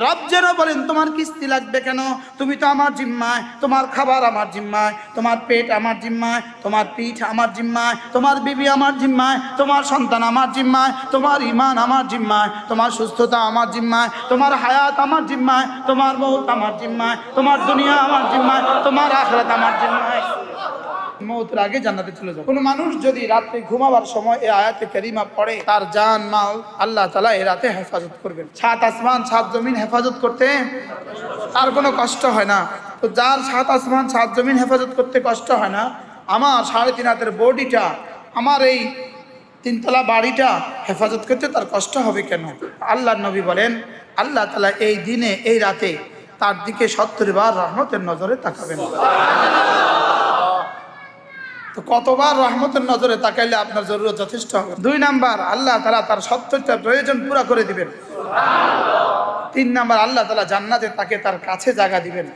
রব যেন বলেন তোমার কিস্তি লাগবে কেন, তুমি তো আমার জিম্মায়, তোমার খাবার আমার জিম্মায়, তোমার পেট আমার জিম্মায়, তোমার পিঠ আমার জিম্মায়, তোমার বিবি আমার জিম্মায়, তোমার সন্তান আমার জিম্মায়, তোমার ঈমান আমার জিম্মায়, তোমার সুস্থতা আমার জিম্মায়, তোমার হায়াত আমার জিম্মায়, তোমার মৌত আমার জিম্মায়, তোমার দুনিয়া আমার জিম্মায়, তোমার আখিরাত আমার জিম্মায়। মৌতের আগে জান্নাতে চলে যাবে। কোনো মানুষ যদি রাতে ঘুমাবার সময় এই আয়াতে কারিমা পড়ে, তার জান মাল আল্লাহ তাআলা এই রাতে হেফাজত করবেন। সাত আসমান সাত জমিন হেফাজত করতে তার কোনো কষ্ট হয় না। তো যার সাত আসমান সাত জমিন হেফাজত করতে কষ্ট হয় না, আমার 3.5 হাতের বডিটা, আমার এই 3তলা বাড়িটা হেফাজত করতে তার কষ্ট হবে কেন? আল্লাহর নবী বলেন আল্লাহ তাআলা এই দিনে এই রাতে তার দিকে 70 বার রহমতের নজরে তাকাবেন। তো কতবার রহমতের নজরে তাকাইলে আপনার জরুরত যথেষ্ট হবে? 2 নাম্বার, আল্লাহ তাআলা তার 70টা প্রয়োজন পুরা করে দিবেন। 3 নাম্বার, আল্লাহ তাআলা জান্নাতে তাকে তার কাছে জায়গা দিবেন।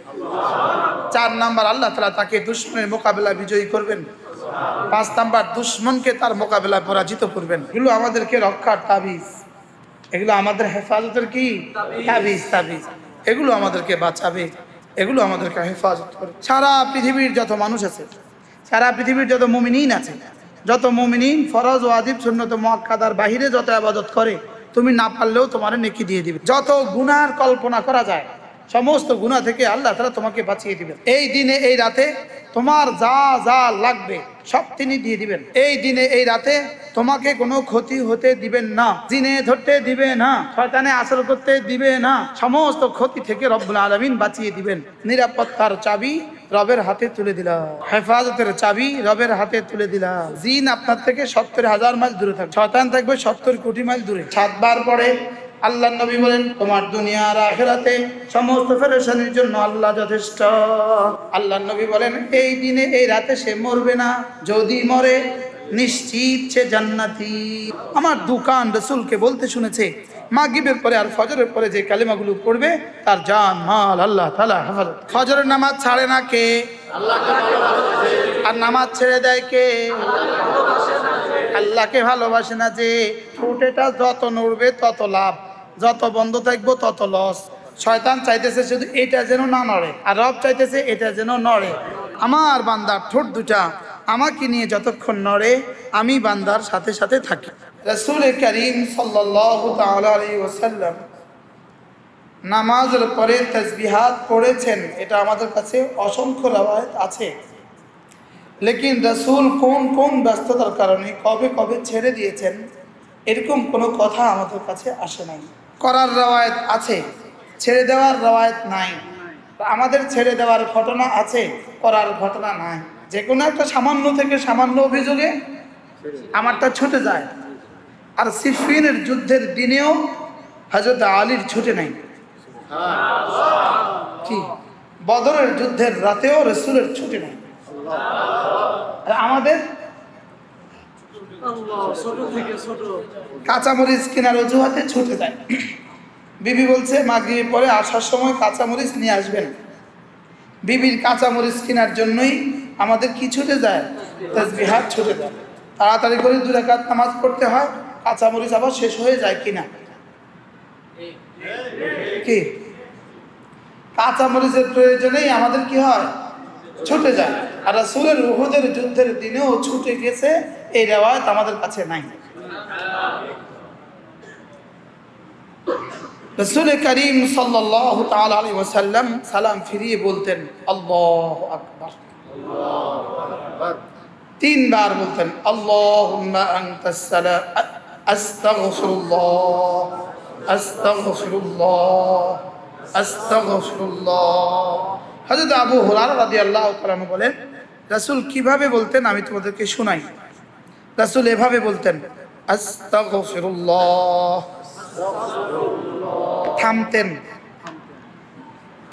4 নাম্বার, আল্লাহ তাআলা তাকে দুশমনের মোকাবেলা বিজয়ী করবেন। 5 নাম্বার, দুশমনকে তার মোকাবেলায় পরাজিত করবেন। এগুলো আমাদেরকে রক্ষার তাবিজ, এগুলো আমাদের হেফাজতের কি তাবিজ, এগুলো আমাদেরকে বাঁচাবে, এগুলো আমাদেরকে হেফাজত করবে। সারা পৃথিবীর যত মানুষ আছে, সারা পৃথিবীর যত মুমিনিন আছে, যত মুমিনিন ফরজ ওয়াজিব সুন্নত মুআক্কাদার বাহিরে যত ইবাদত করে, তুমি না পারলেও তোমার নেকি দিয়ে দিবে। যত গুনার কল্পনা করা যায় সমস্ত গুনাহ থেকে আল্লাহ তাআলা তোমাকে বাঁচিয়ে দিবেন। এই দিনে এই রাতে তোমার যা যা লাগবে সব তিনি দিয়ে দিবেন। এই দিনে এই রাতে তোমাকে কোনো ক্ষতি হতে দিবেন না, জিনে ধরতে দিবে না, শয়তানে আসর করতে দিবে না, সমস্ত ক্ষতি থেকে রব্বুল আলামিন বাঁচিয়ে দিবেন। নিরাপত্তার চাবি রবের হাতে তুলে দিলাম, হেফাজতের চাবি রবের হাতে তুলে দিলাম। জিন আপনার থেকে 70,000 মাইল দূরে থাকবে, শয়তান থাকবে 70 কোটি মাইল দূরে। 7 বার পরে আল্লাহর নবী বলেন তোমার দুনিয়া আর আখিরাতে সমস্ত পেরেশানির জন্য আল্লাহ যথেষ্ট। আল্লাহর নবী বলেন এই দিনে এই রাতে সে মরবে না, যদি মরে নিশ্চিত সে জান্নাতি। আমার দোকান রাসূলকে বলতে শুনেছে মাগরিবের পরে আর ফজরের পরে যে কালেমাগুলো পড়বে তার জান মাল আল্লাহ তাআলা হেফাজত। ফজরের নামাজ ছাড়ে না কে? আল্লাহকে ভালোবাসে। আর নামাজ ছেড়ে দেয় কে? আল্লাহকে ভালোবাসে না যে। ঠোঁটেটা যত নড়বে তত লাভ, যত বন্ধ থাকবো তত লস। শয়তান চাইতেছে শুধু এটা যেন না নড়ে, আর রব চাইতেছে এটা যেন নড়ে। আমার বান্দার ঠোঁট দুটা আমাকে নিয়ে যতক্ষণ নড়ে আমি বান্দার সাথে সাথে থাকি। রাসূল করিম সাল্লাল্লাহু তাআলা আলাইহি ওয়াসাল্লাম নামাজের পরে তাসবিহাত পড়েছেন, এটা আমাদের কাছে অসংখ্য রওয়ায়াত আছে। লেকিন রাসূল কোন কোন ব্যস্ততার কারণে কবে কবে ছেড়ে দিয়েছেন এরকম কোনো কথা আমাদের কাছে আসে নাই। করার রওয়ায়াত আছে, ছেড়ে দেওয়ার রওয়ায়াত নাই। আমাদের ছেড়ে দেওয়ার ঘটনা আছে, করার ঘটনা নাই। যে কোনো একটা সামান্য থেকে সামান্য অভিযোগে আমারটা ছুটে যায়। আর সিফিনের যুদ্ধের দিনেও হযরত আলীর ছুটে নাই, কি বদরের যুদ্ধের রাতেও রাসূলের ছুটে নাই। আর আমাদের কাঁচামরিচ কেনার অজুহাতে ছুটে যায়। বিবি বলছে মাগরিবের পরে আসার সময় কাঁচামরিচ নিয়ে আসবেন। বিবির কাঁচামরিচ কেনার জন্যই আমাদের কি ছুটে যায়? তাসবিহাত ছুটে যায়। তাড়াতাড়ি করে 2 রাকাত নামাজ পড়তে হয়, কাঁচামরিচ আবার শেষ হয়ে যায় কিনা, কি কাঁচামরিচের প্রয়োজনেই আমাদের কি হয়? ছুটে যায়। আর রাসূলের উহুদের যুদ্ধের দিনেও ছুটে গেছে এই রওয়ায়াত আমাদের কাছে নাই। রাসূল করিম সাল্লাল্লাহু তাআলা আলাইহি ওয়াসাল্লাম সালাম ফিরিয়ে বলতেন আল্লাহু আকবার, আল্লাহু আকবার 3 বার বলতেন আল্লাহুম্মা আনতাস সালাম আস্তাগফিরুল্লাহ আস্তাগফিরুল্লাহ আস্তাগফিরুল্লাহ। হযরত আবু হুরায়রা রাদিয়াল্লাহু তাআলা বলেন রাসূল কিভাবে বলতেন আমি তোমাদেরকে শোনাই। রাসূল এভাবে বলতেন আস্তাগফিরুল্লাহ, থামতেন,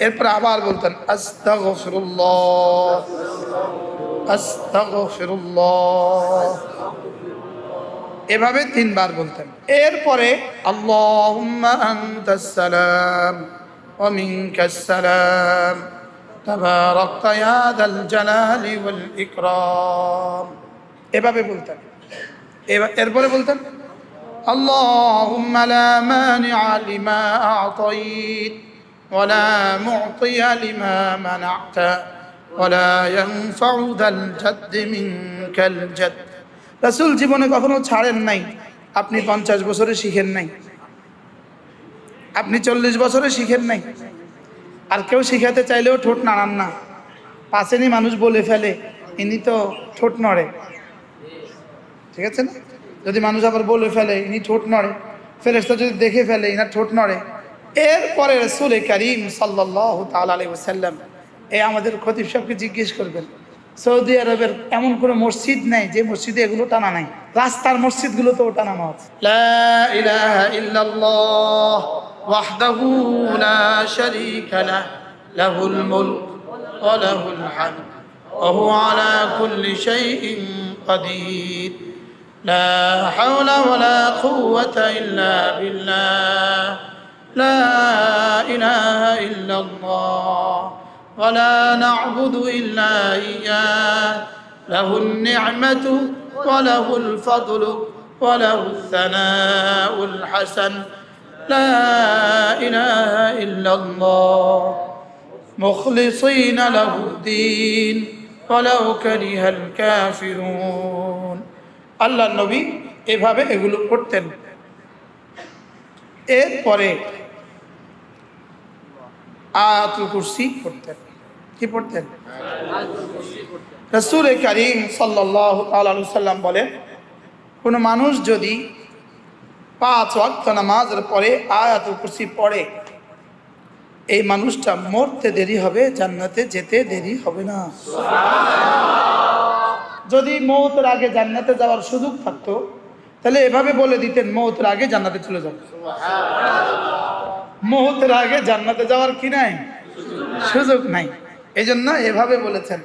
এরপর আবার বলতেন আস্তাগফিরুল্লাহ আস্তাগফিরুল্লাহ, এভাবে 3 বার বলতেন। এরপরে আল্লাহুম্মা আনতাস সালাম ওয়া মিনকাস সালাম তাবারাকতা ইয়া যাল জালালি ওয়াল ইকরাম, এভাবে বলতেন। এরপরে বলতেন اللهم لا مانع لما أعطيت ولا معطي لما منعت ولا ينفع ذا الجد منك الجد। রাসূল জীবনে কখনো ছাড়েন নাই। আপনি 50 বছরে শিখেন নাই, আপনি 40 বছরে শিখেন নাই, আর কেউ শিখাতে চাইলেও ঠোঁট নাড়ান না। পাশেনি মানুষ বলে ফেলে ইনি তো ঠোঁট নড়ে, ঠিক আছে না? যদি মানুষ আবার বলে ফেলে ইনি ঠোঁট নড়ে, ফেরেশতা যদি দেখে ফেলে ইনার ঠোঁট নড়ে। এরপরে রাসূল করিম সাল্লাল্লাহু তাআলা আলাইহি ওয়াসাল্লাম আমাদের খতিব সাহেবকে জিজ্ঞেস করবেন, সৌদি আরবের এমন কোনো মসজিদ নাই যে মসজিদে এগুলো টানা নাই? রাস্তার মসজিদগুলো তো টানানো আছে। লা ইলাহা ইল্লাল্লাহ ওয়াহদাহু লা শারীকা লাহ লাহুল মুলক ওয়া লাহুল হামদ ওয়া হুয়া আলা কুল্লি শাইইন কাদির লা হাওলা ওয়া লা কুওয়াতা ইল্লা বিল্লাহ লা ইলাহা ইল্লাল্লাহ ولا نعبد إلا إياه له النعمة وله الفضل وله الثناء الحسن لا إله إلا الله مخلصين له الدين ولو كره الكافرون। আল্লাহ নবী এভাবে এগুলো করতেন। এরপরে আয়াতুল কুরসি পড়তেন। কি পড়তেন? রাসূল করিম সাল্লাল্লাহু আলাইহি ওয়াসাল্লাম বলেন, কোন মানুষ যদি 5 ওয়াক্ত নামাজের পরে আয়াতুল কুরসি পড়ে, এই মানুষটা মরতে দেরি হবে, জান্নাতে যেতে দেরি হবে না। যদি মওতের আগে জান্নাতে যাওয়ার সুযোগ থাকতো তাহলে এভাবে বলে দিতেন, মওতের আগে জান্নাতে চলে যাবে। মওতের আগে জান্নাতে যাওয়ার কি নাই? সুযোগ নাই। এজন্য এভাবে বলেছেন,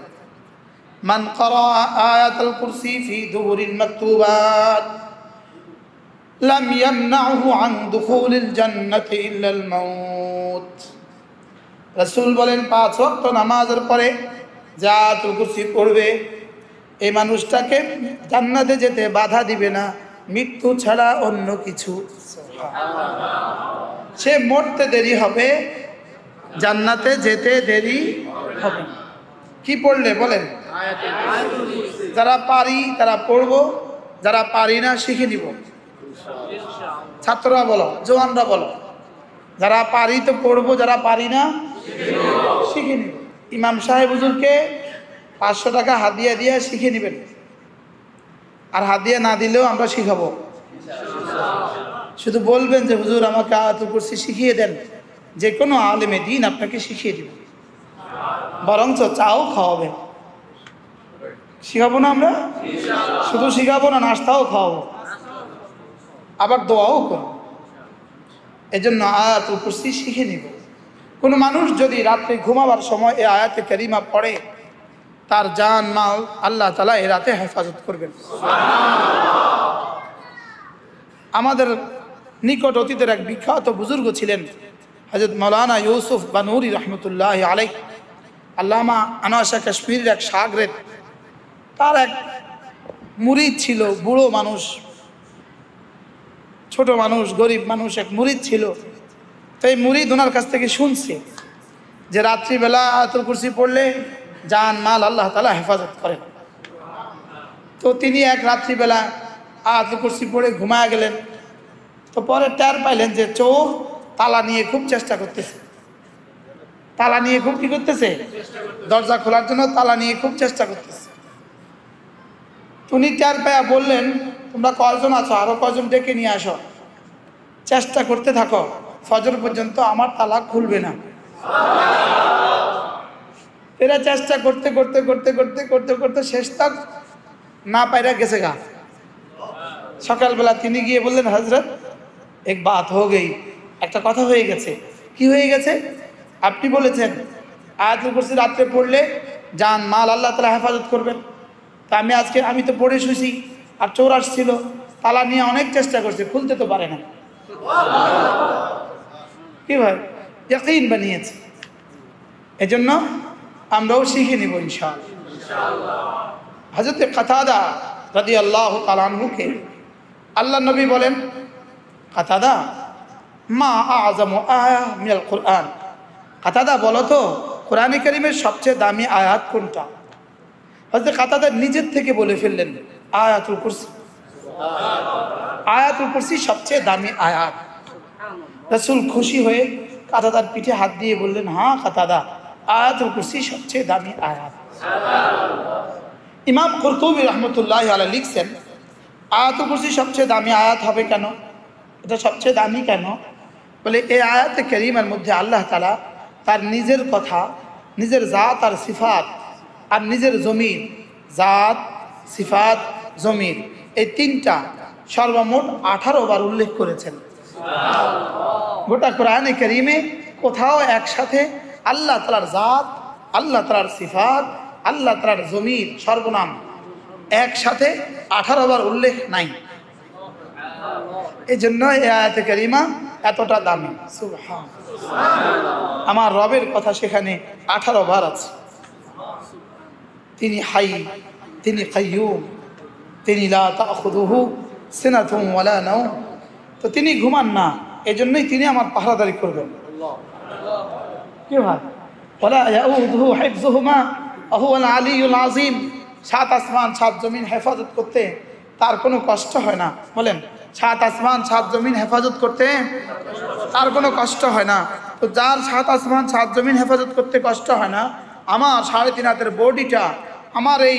মান ক্বারা আয়াতুল কুরসি ফি দুবুরিল মাকতুবাত লাম ইয়ামনাহু আন দুখুলিল জান্নাতি ইল্লাল মাউত। রাসূল বলেন, 5 ওয়াক্ত নামাজের পরে যে আয়াতুল কুরসি পড়বে, এই মানুষটাকে জান্নাতে যেতে বাধা দিবে না মৃত্যু ছাড়া অন্য কিছু। সে মরতে দেরি হবে, জান্নাতে যেতে দেরি হবে। কি পড়লে বলেন? যারা পারি তারা পড়বো, যারা পারি না শিখে নিব। ছাত্ররা বলো, জওয়ানরা বলো, যারা পারি তো পড়বো, যারা পারি না শিখে নিব। ইমাম সাহেব হুজুরকে 500 টাকা হাদিয়া দিয়ে শিখে নেবেন, আর হাদিয়া না দিলেও আমরা শিখাবো। শুধু বলবেন যে হুজুর আমাকে আয়াতুল কুরসি শিখিয়ে দেন, যে কোনো আলেমে দ্বীন আপনাকে শিখিয়ে দেবে, বরঞ্চ চাও খাওয়াবেন। শিখাবো না আমরা? শুধু শিখাবো না, নাস্তাও খাওয়াবো, আবার দোয়াও করবো। এজন্য আয়াতুল কুরসি শিখে নিব। কোনো মানুষ যদি রাত্রে ঘুমাবার সময় এই আয়াতে কারিমা পড়ে, তার জান মাল আল্লাহ তাআলা এই রাতে হেফাজত করবেন। আমাদের নিকট অতীতের এক বিখ্যাত বুজুর্গ ছিলেন হযরত মাওলানা ইউসুফ বানুরি রহমতুল্লাহ আলাইহ। আল্লামা আনোয়ার শাহ কাশ্মীরের এক শাগরেদ, তার এক মুরিদ ছিল, বুড়ো মানুষ, ছোট মানুষ, গরিব মানুষ, এক মুরিদ ছিল। তো এই মুরিদ ওনার কাছ থেকে শুনছে যে রাত্রিবেলা আয়াতুল কুরসি পড়লে জান মাল আল্লাহ তাআলা হেফাজত করেন। তো তিনি এক রাত্রিবেলা আয়াতুল কুরসি পড়ে ঘুমায় গেলেন। তো পরে টের পাইলেন যে চোর তালা নিয়ে খুব চেষ্টা করতেছে, তালা নিয়ে খুব কি করতেছে, দরজা খোলার জন্য তালা নিয়ে খুব চেষ্টা করতেছে। উনি টের পায়া বললেন, তোমরা কয়জন আছো, আরো কয়জন ডেকে নিয়ে আসো, চেষ্টা করতে থাকো, ফজর পর্যন্ত আমার তালা খুলবে না। এরা চেষ্টা করতে করতে করতে করতে করতে করতে শেষ তক না পাইরা গেছে গা। সকালবেলা তিনি গিয়ে বললেন, হযরত এক বাত হয়ে গই, একটা কথা হয়ে গেছে। কি হয়ে গেছে? আপনি বলেছেন আয়াতুল কুরসি রাত্রে পড়লে জান মাল আল্লাহ তাআলা হেফাজত করবেন। তা আমি তো পড়ে শুছি, আর চোর আসছিল, তালা নিয়ে অনেক চেষ্টা করছে, খুলতে তো পারে না। কি ভাই, ইয়াকিন বানিয়েছে। এজন্য আমরাও শিখে নিব ইনশাআল্লাহ। হযরত কাতাদা রাদিয়াল্লাহু তাআলা আনহুকে আল্লাহ নবী বলেন, কাতাদা, মা আযমু আয়া মিনাল কুরআন। কাতাদা বলো তো কোরআনে কারীমের সবচেয়ে দামি আয়াত কোনটা? হযরত কাতাদা নিজের থেকে বলে ফেললেন আয়াতুল কুরসি। আয়াতুল কুরসি সবচেয়ে দামি আয়াত। রাসূল খুশি হয়ে কাতাদার পিঠে হাত দিয়ে বললেন, হ্যাঁ কাতাদা, আয়াতুল কুরসি সবচেয়ে দামি আয়াত। ইমাম কুরতুবী রাহমাতুল্লাহি আলাইহি লিখছেন, আয়াতুল কুরসি সবচেয়ে দামি আয়াত হবে কেন, এটা সবচেয়ে দামি কেন? বলে এই আয়াতে কারীমার মধ্যে আল্লাহ তাআলা তার নিজের কথা, নিজের জাত আর সিফাত আর নিজের জমির, জাত, সিফাত, জমির, এই তিনটা সর্বমোট 18 বার উল্লেখ করেছেন। গোটা কোরআনে কারীমে কোথাও একসাথে আল্লাহ তাআলার জাত, আল্লাহ তাআলার সিফাত, আল্লাহ তাআলার জমির সর্বনাম একসাথে 18 বার উল্লেখ নাই। এই জন্য এই আয়াতে কারীমা এতটা দামি। সুবহানাল্লাহ। আমার রবের কথা সেখানে 18 বার আছে। তিনি হাই, তিনি কাইয়ুম, তিনি লা তাখুযুহু সিনাতুন ওয়ালা নাওম। তো তিনি ঘুমান না, এজন্যই তিনি আমার পাহারাদারি করবেন। কি ভাই, ওয়ালা ইয়াউদুহু হিফযুহুমা ওয়া হুয়াল আলিয়্যুল আযীম। 7 আসমান 7 জমিন হেফাজত করতে তার কোনো কষ্ট হয় না। বলেন, 7 আসমান 7 জমিন হেফাজত করতে তার কোনো কষ্ট হয় না। তো যার 7 আসমান 7 জমিন হেফাজত করতে কষ্ট হয় না, আমার 3.5 হাতের বডিটা, আমার এই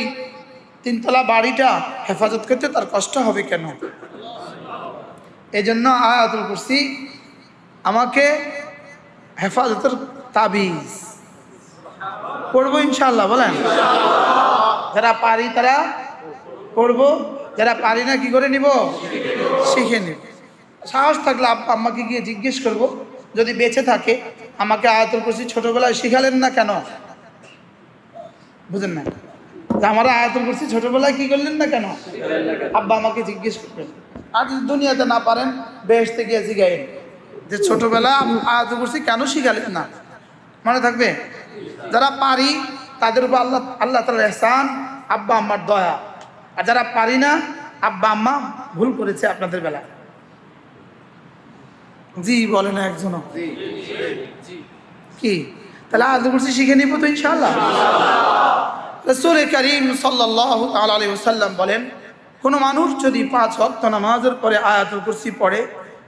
3 তলা বাড়িটা হেফাজত করতে তার কষ্ট হবে কেন? এই জন্য আয়াতুল কুরসি আমাকে হেফাজতের তাবিজ। পড়বো ইনশাআল্লাহ। বলেন, যারা পারি তারা পড়বো, যারা পারি না কি করে নিব? শিখে নিব। সাহস থাকলে আব্বা আম্মাকে গিয়ে জিজ্ঞেস করব, যদি বেঁচে থাকে, আমাকে আয়াতুল কুরসি ছোটবেলায় শিখালেন না কেন? বুঝেন না? আমার আয়াতুল কুরসি ছোটবেলায় কি করলেন না কেন? আব্বা আমাকে জিজ্ঞেস করবেন। আর যদি দুনিয়াতে না পারেন, বেহেশতে গিয়ে জিগাইন যে ছোটবেলায় আয়াতুল কুরসি কেন শিখালেন না। মনে থাকবে? যারা পারি তাদের উপর আল্লাহ তাআলার ইহসান, আব্বা আম্মার দয়া। আর যারা পারি না, আব্বা আম্মা ভুল করেছে আপনাদের বেলায়। জি বলে না একজনও? কি তাহলে আয়াতুল কুরসি শিখে নিব তো ইনশাআল্লাহ। রাসূল কারীম সাল্লাল্লাহু তাআলা আলাইহি ওয়াসাল্লাম বলেন, কোন মানুষ যদি 5 ওয়াক্ত নামাজের পরে আয়াতুল কুরসি পড়ে,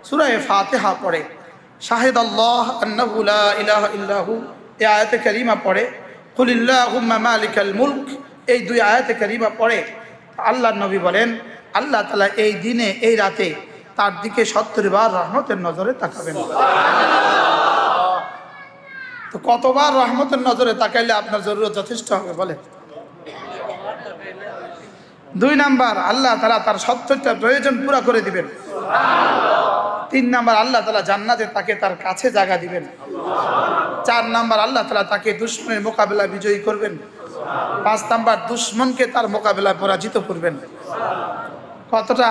সূরা ফাতিহা পড়ে, শাহিদাল্লাহ আন্নাহু লা ইলাহা ইল্লাহু, এই আয়াতে কারীমা পড়ে, কুলিল্লাহুম্মা মালিকাল মুলক, এই 2 আয়াতে কারীমা পড়ে, আল্লাহর নবী বলেন আল্লাহ তাআলা এই দিনে, এই রাতে তার দিকে 70 বার রহমতের নজরে তাকাবেন। তো কতবার রহমতের নজরে তাকাইলে আপনার জরুরত যথেষ্ট হবে? বলেন। 2 নাম্বার, আল্লাহ তাআলা তার 70টা প্রয়োজন পুরা করে দিবেন। 3 নাম্বার, আল্লাহ তাআলা জান্নাতে তাকে তার কাছে জায়গা দিবেন। 4 নাম্বার, আল্লাহ তাআলা তাকে দুশমনের মোকাবেলায় বিজয়ী করবেন। 5 নাম্বার, দুশমনকে তার মোকাবেলায় পরাজিত করবেন। কতটা?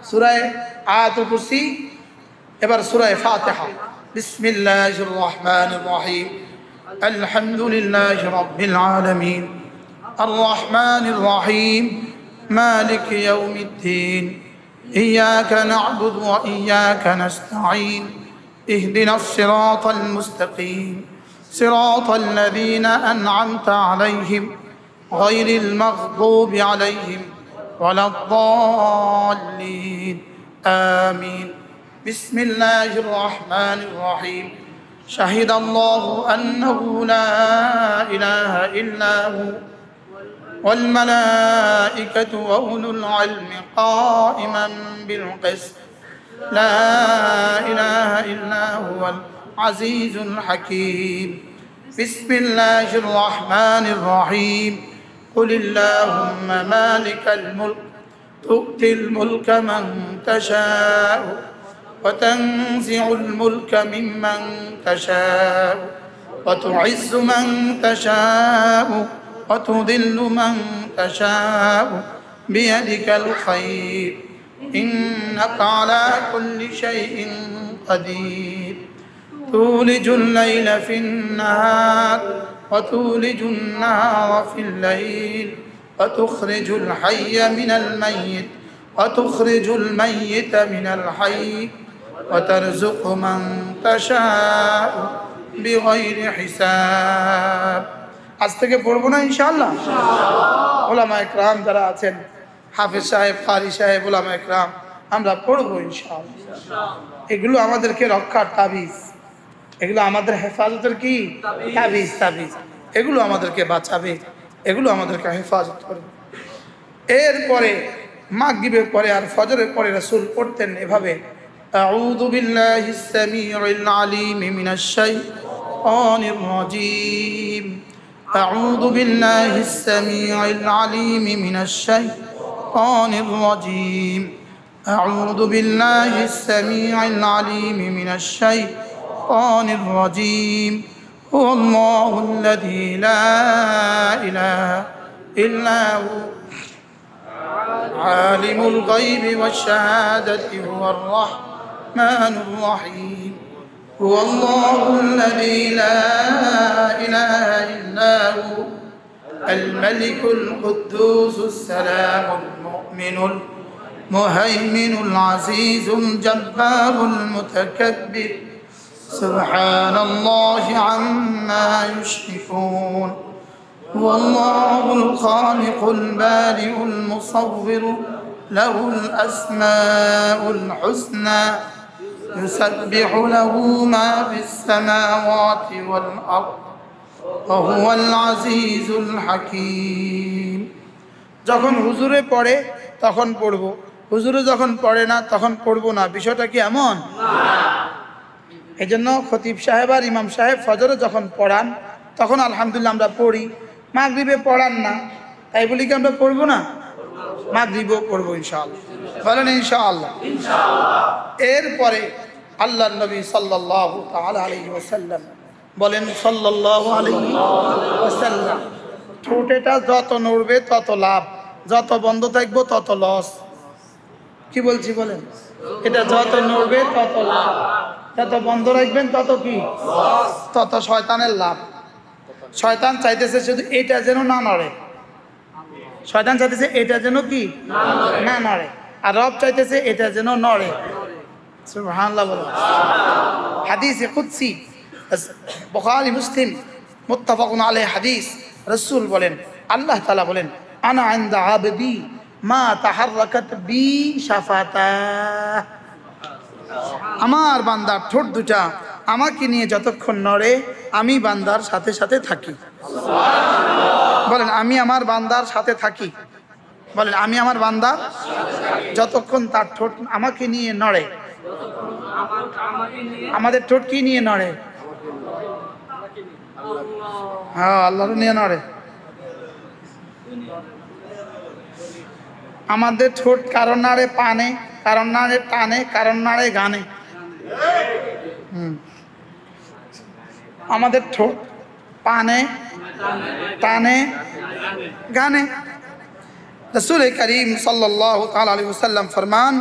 সূরা আয়াতুল কুরসি, এবার সূরা ফাতিহা। বিসমিল্লাহির রহমানির রহিম, আলহামদুলিল্লাহি রাব্বিল আলামিন, আর রহমানির রহিম, মালিক ইয়াউমিদ্দিন, ইয়্যাকা না'বুদু ওয়া ইয়্যাকা নাস্তাঈন, ইহদিনাস সিরাতাল মুস্তাকিম, সিরাতাল লাযীনা আন'আমতা আলাইহিম গায়রিল মাগদুবি আলাইহিম ওয়ালাদ-দাল্লিন, আমিন। বিসমিল্লাহির রহমানির রহিম, শাহিদাল্লাহু আন্নাহু লা ইলাহা ইল্লা হু ওয়াল মালাইকাতু ওয়া উলুল ইলমি কাইমান বিল কিসত, লা ইলাহা ইল্লা হুয়াল আজিজুল হাকীম। বিসমিল্লাহির রহমানির রহিম, কুলিল্লাহুম্মা মালিকাল মুলক তু'তিল মুলকা মান তাশাউ ওয়া তানজি'ুল মুলকা মিম্মান তাশাউ ওয়া তু'ইজ্জু মান তাশাউ ওয়া তুযিল্লু মান তাশাউ বিয়াদিকাল খায়র, ইন্নাকা আলা কুল্লি শাইইন কাদির। তুলিজুল লাইলা ফিন নাহার ওয়া তুলিজুন নাহারা ফিল লাইল ওয়া তুখরিজুল হাইয়া মিনাল মাইয়িত ওয়া তুখরিজুল মাইয়িতা মিনাল হাইয়্য ওয়া তারযুকু মান তাশাউ বিগাইরি হিসাব। আজ থেকে পড়বো না ইনশাআল্লাহ? উলামা ইকরাম যারা আছেন, হাফেজ সাহেব, কারি সাহেব, উলামা ইকরাম, আমরা পড়বো ইনশাআল্লাহ। এগুলো আমাদেরকে রক্ষার তাবিজ, এগুলো আমাদের হেফাজতের কি তাবিজ। তাবিজ এগুলো আমাদেরকে বাঁচাবে, এগুলো আমাদেরকে হেফাজত করবে। এরপরে মাগরিবের পরে আর ফজরের পরে রাসূল পড়তেন এভাবে, আউযু বিল্লাহিস সামিউল আলিম মিনাশ শাইতানির রাজীম, আউযু বিল্লাহিস সামিউল আলিম মিনাশ শাইতানির রাজীম, আউযু বিল্লাহিস সামিউল আলিম মিনাশ শাইতানির রাজীম, হুয়াল্লাহুল্লাযী লা ইলাহা ইল্লা হু আলিমুল গায়বি ওয়াশ শাহাদাতি হুয়ার রাহমানুর রাহিম, হুয়াল্লাহুল্লাযী লা ইলাহা ইল্লা হু আল মালিকুল কুদ্দুসুস সালামুল মুমিনুল মুহাইমিনুল আজিজুল জাব্বারুল মুতাকাব্বির, সুবহানাল্লাহি আম্মা ইউশরিকুন, হুয়াল্লাহুল খালিকুল বারিউল মুসাউবির, লাহুল আসমাউল হুসনা, ইউসাব্বিহু লাহু মা ফিস সামাওয়াতি ওয়াল আরদ ওয়া হুয়াল আজিজুল হাকীম। যখন হুজুরে পড়ে তখন পড়বো, হুজুরে যখন পড়ে না তখন পড়বো না। বিষয়টা কি এমন? এই জন্য খতিব সাহেব আর ইমাম সাহেব ফজরে যখন পড়ান তখন আলহামদুলিল্লাহ আমরা পড়ি। মাগরিবে পড়ান না, তাই বলি কি আমরা পড়বো না? মাগরিবেও পড়বো ইনশাআল্লাহ। বলেন ইনশাআল্লাহ। এরপরে আল্লাহর নবী সাল্লাল্লাহু তাআলা আলাইহি ওয়াসাল্লাম বলেন, সাল্লাল্লাহু আলাইহি ওয়াসাল্লাম, ঠোঁটেটা যত নড়বে তত লাভ, যত বন্ধ থাকবো তত লস। কি বলছি বলেন? এটা যত নড়বে তত লাভ, যত বন্ধ রাখবেন তত কি? তত শয়তানের লাভ। শয়তান চাইতেছে শুধু এটা যেন না নড়ে, শয়তান চাইতেছে এটা যেন কি না নড়ে, আর রব চাইতেছে এটা যেন নড়ে। সুবহানাল্লাহ বলেন। হাদিসে কুদসি, বুখারী মুসলিম মুত্তাফাকুন আলাইহি হাদিস, রাসূল বলেন, আল্লাহ তাআলা বলেন, আনা ইনদা আবদি মা তাহাররাকাত বি শাফাতা, আমার বান্দার ঠোঁট দুটা আমাকে নিয়ে যতক্ষণ নড়ে আমি বান্দার সাথে সাথে থাকি। বলেন আমি আমার বান্দার সাথে থাকি। বলেন আমি আমার বান্দার, যতক্ষণ তার ঠোঁট আমাকে নিয়ে নড়ে। আমাদের ঠোঁট কি নিয়ে নড়ে? হ্যাঁ, আল্লাহর নিয়ে নড়ে। আমাদের ঠোঁট কারণ নাড়ে পানে, কারণ নাড়ে টানে, কারণ নাড়ে গানে। আমাদের ঠোঁট পানে, টানে, গানে। রাসূল কারীম সাল্লাল্লাহু তাআলা আলাইহি ওয়াসাল্লাম ফরমান,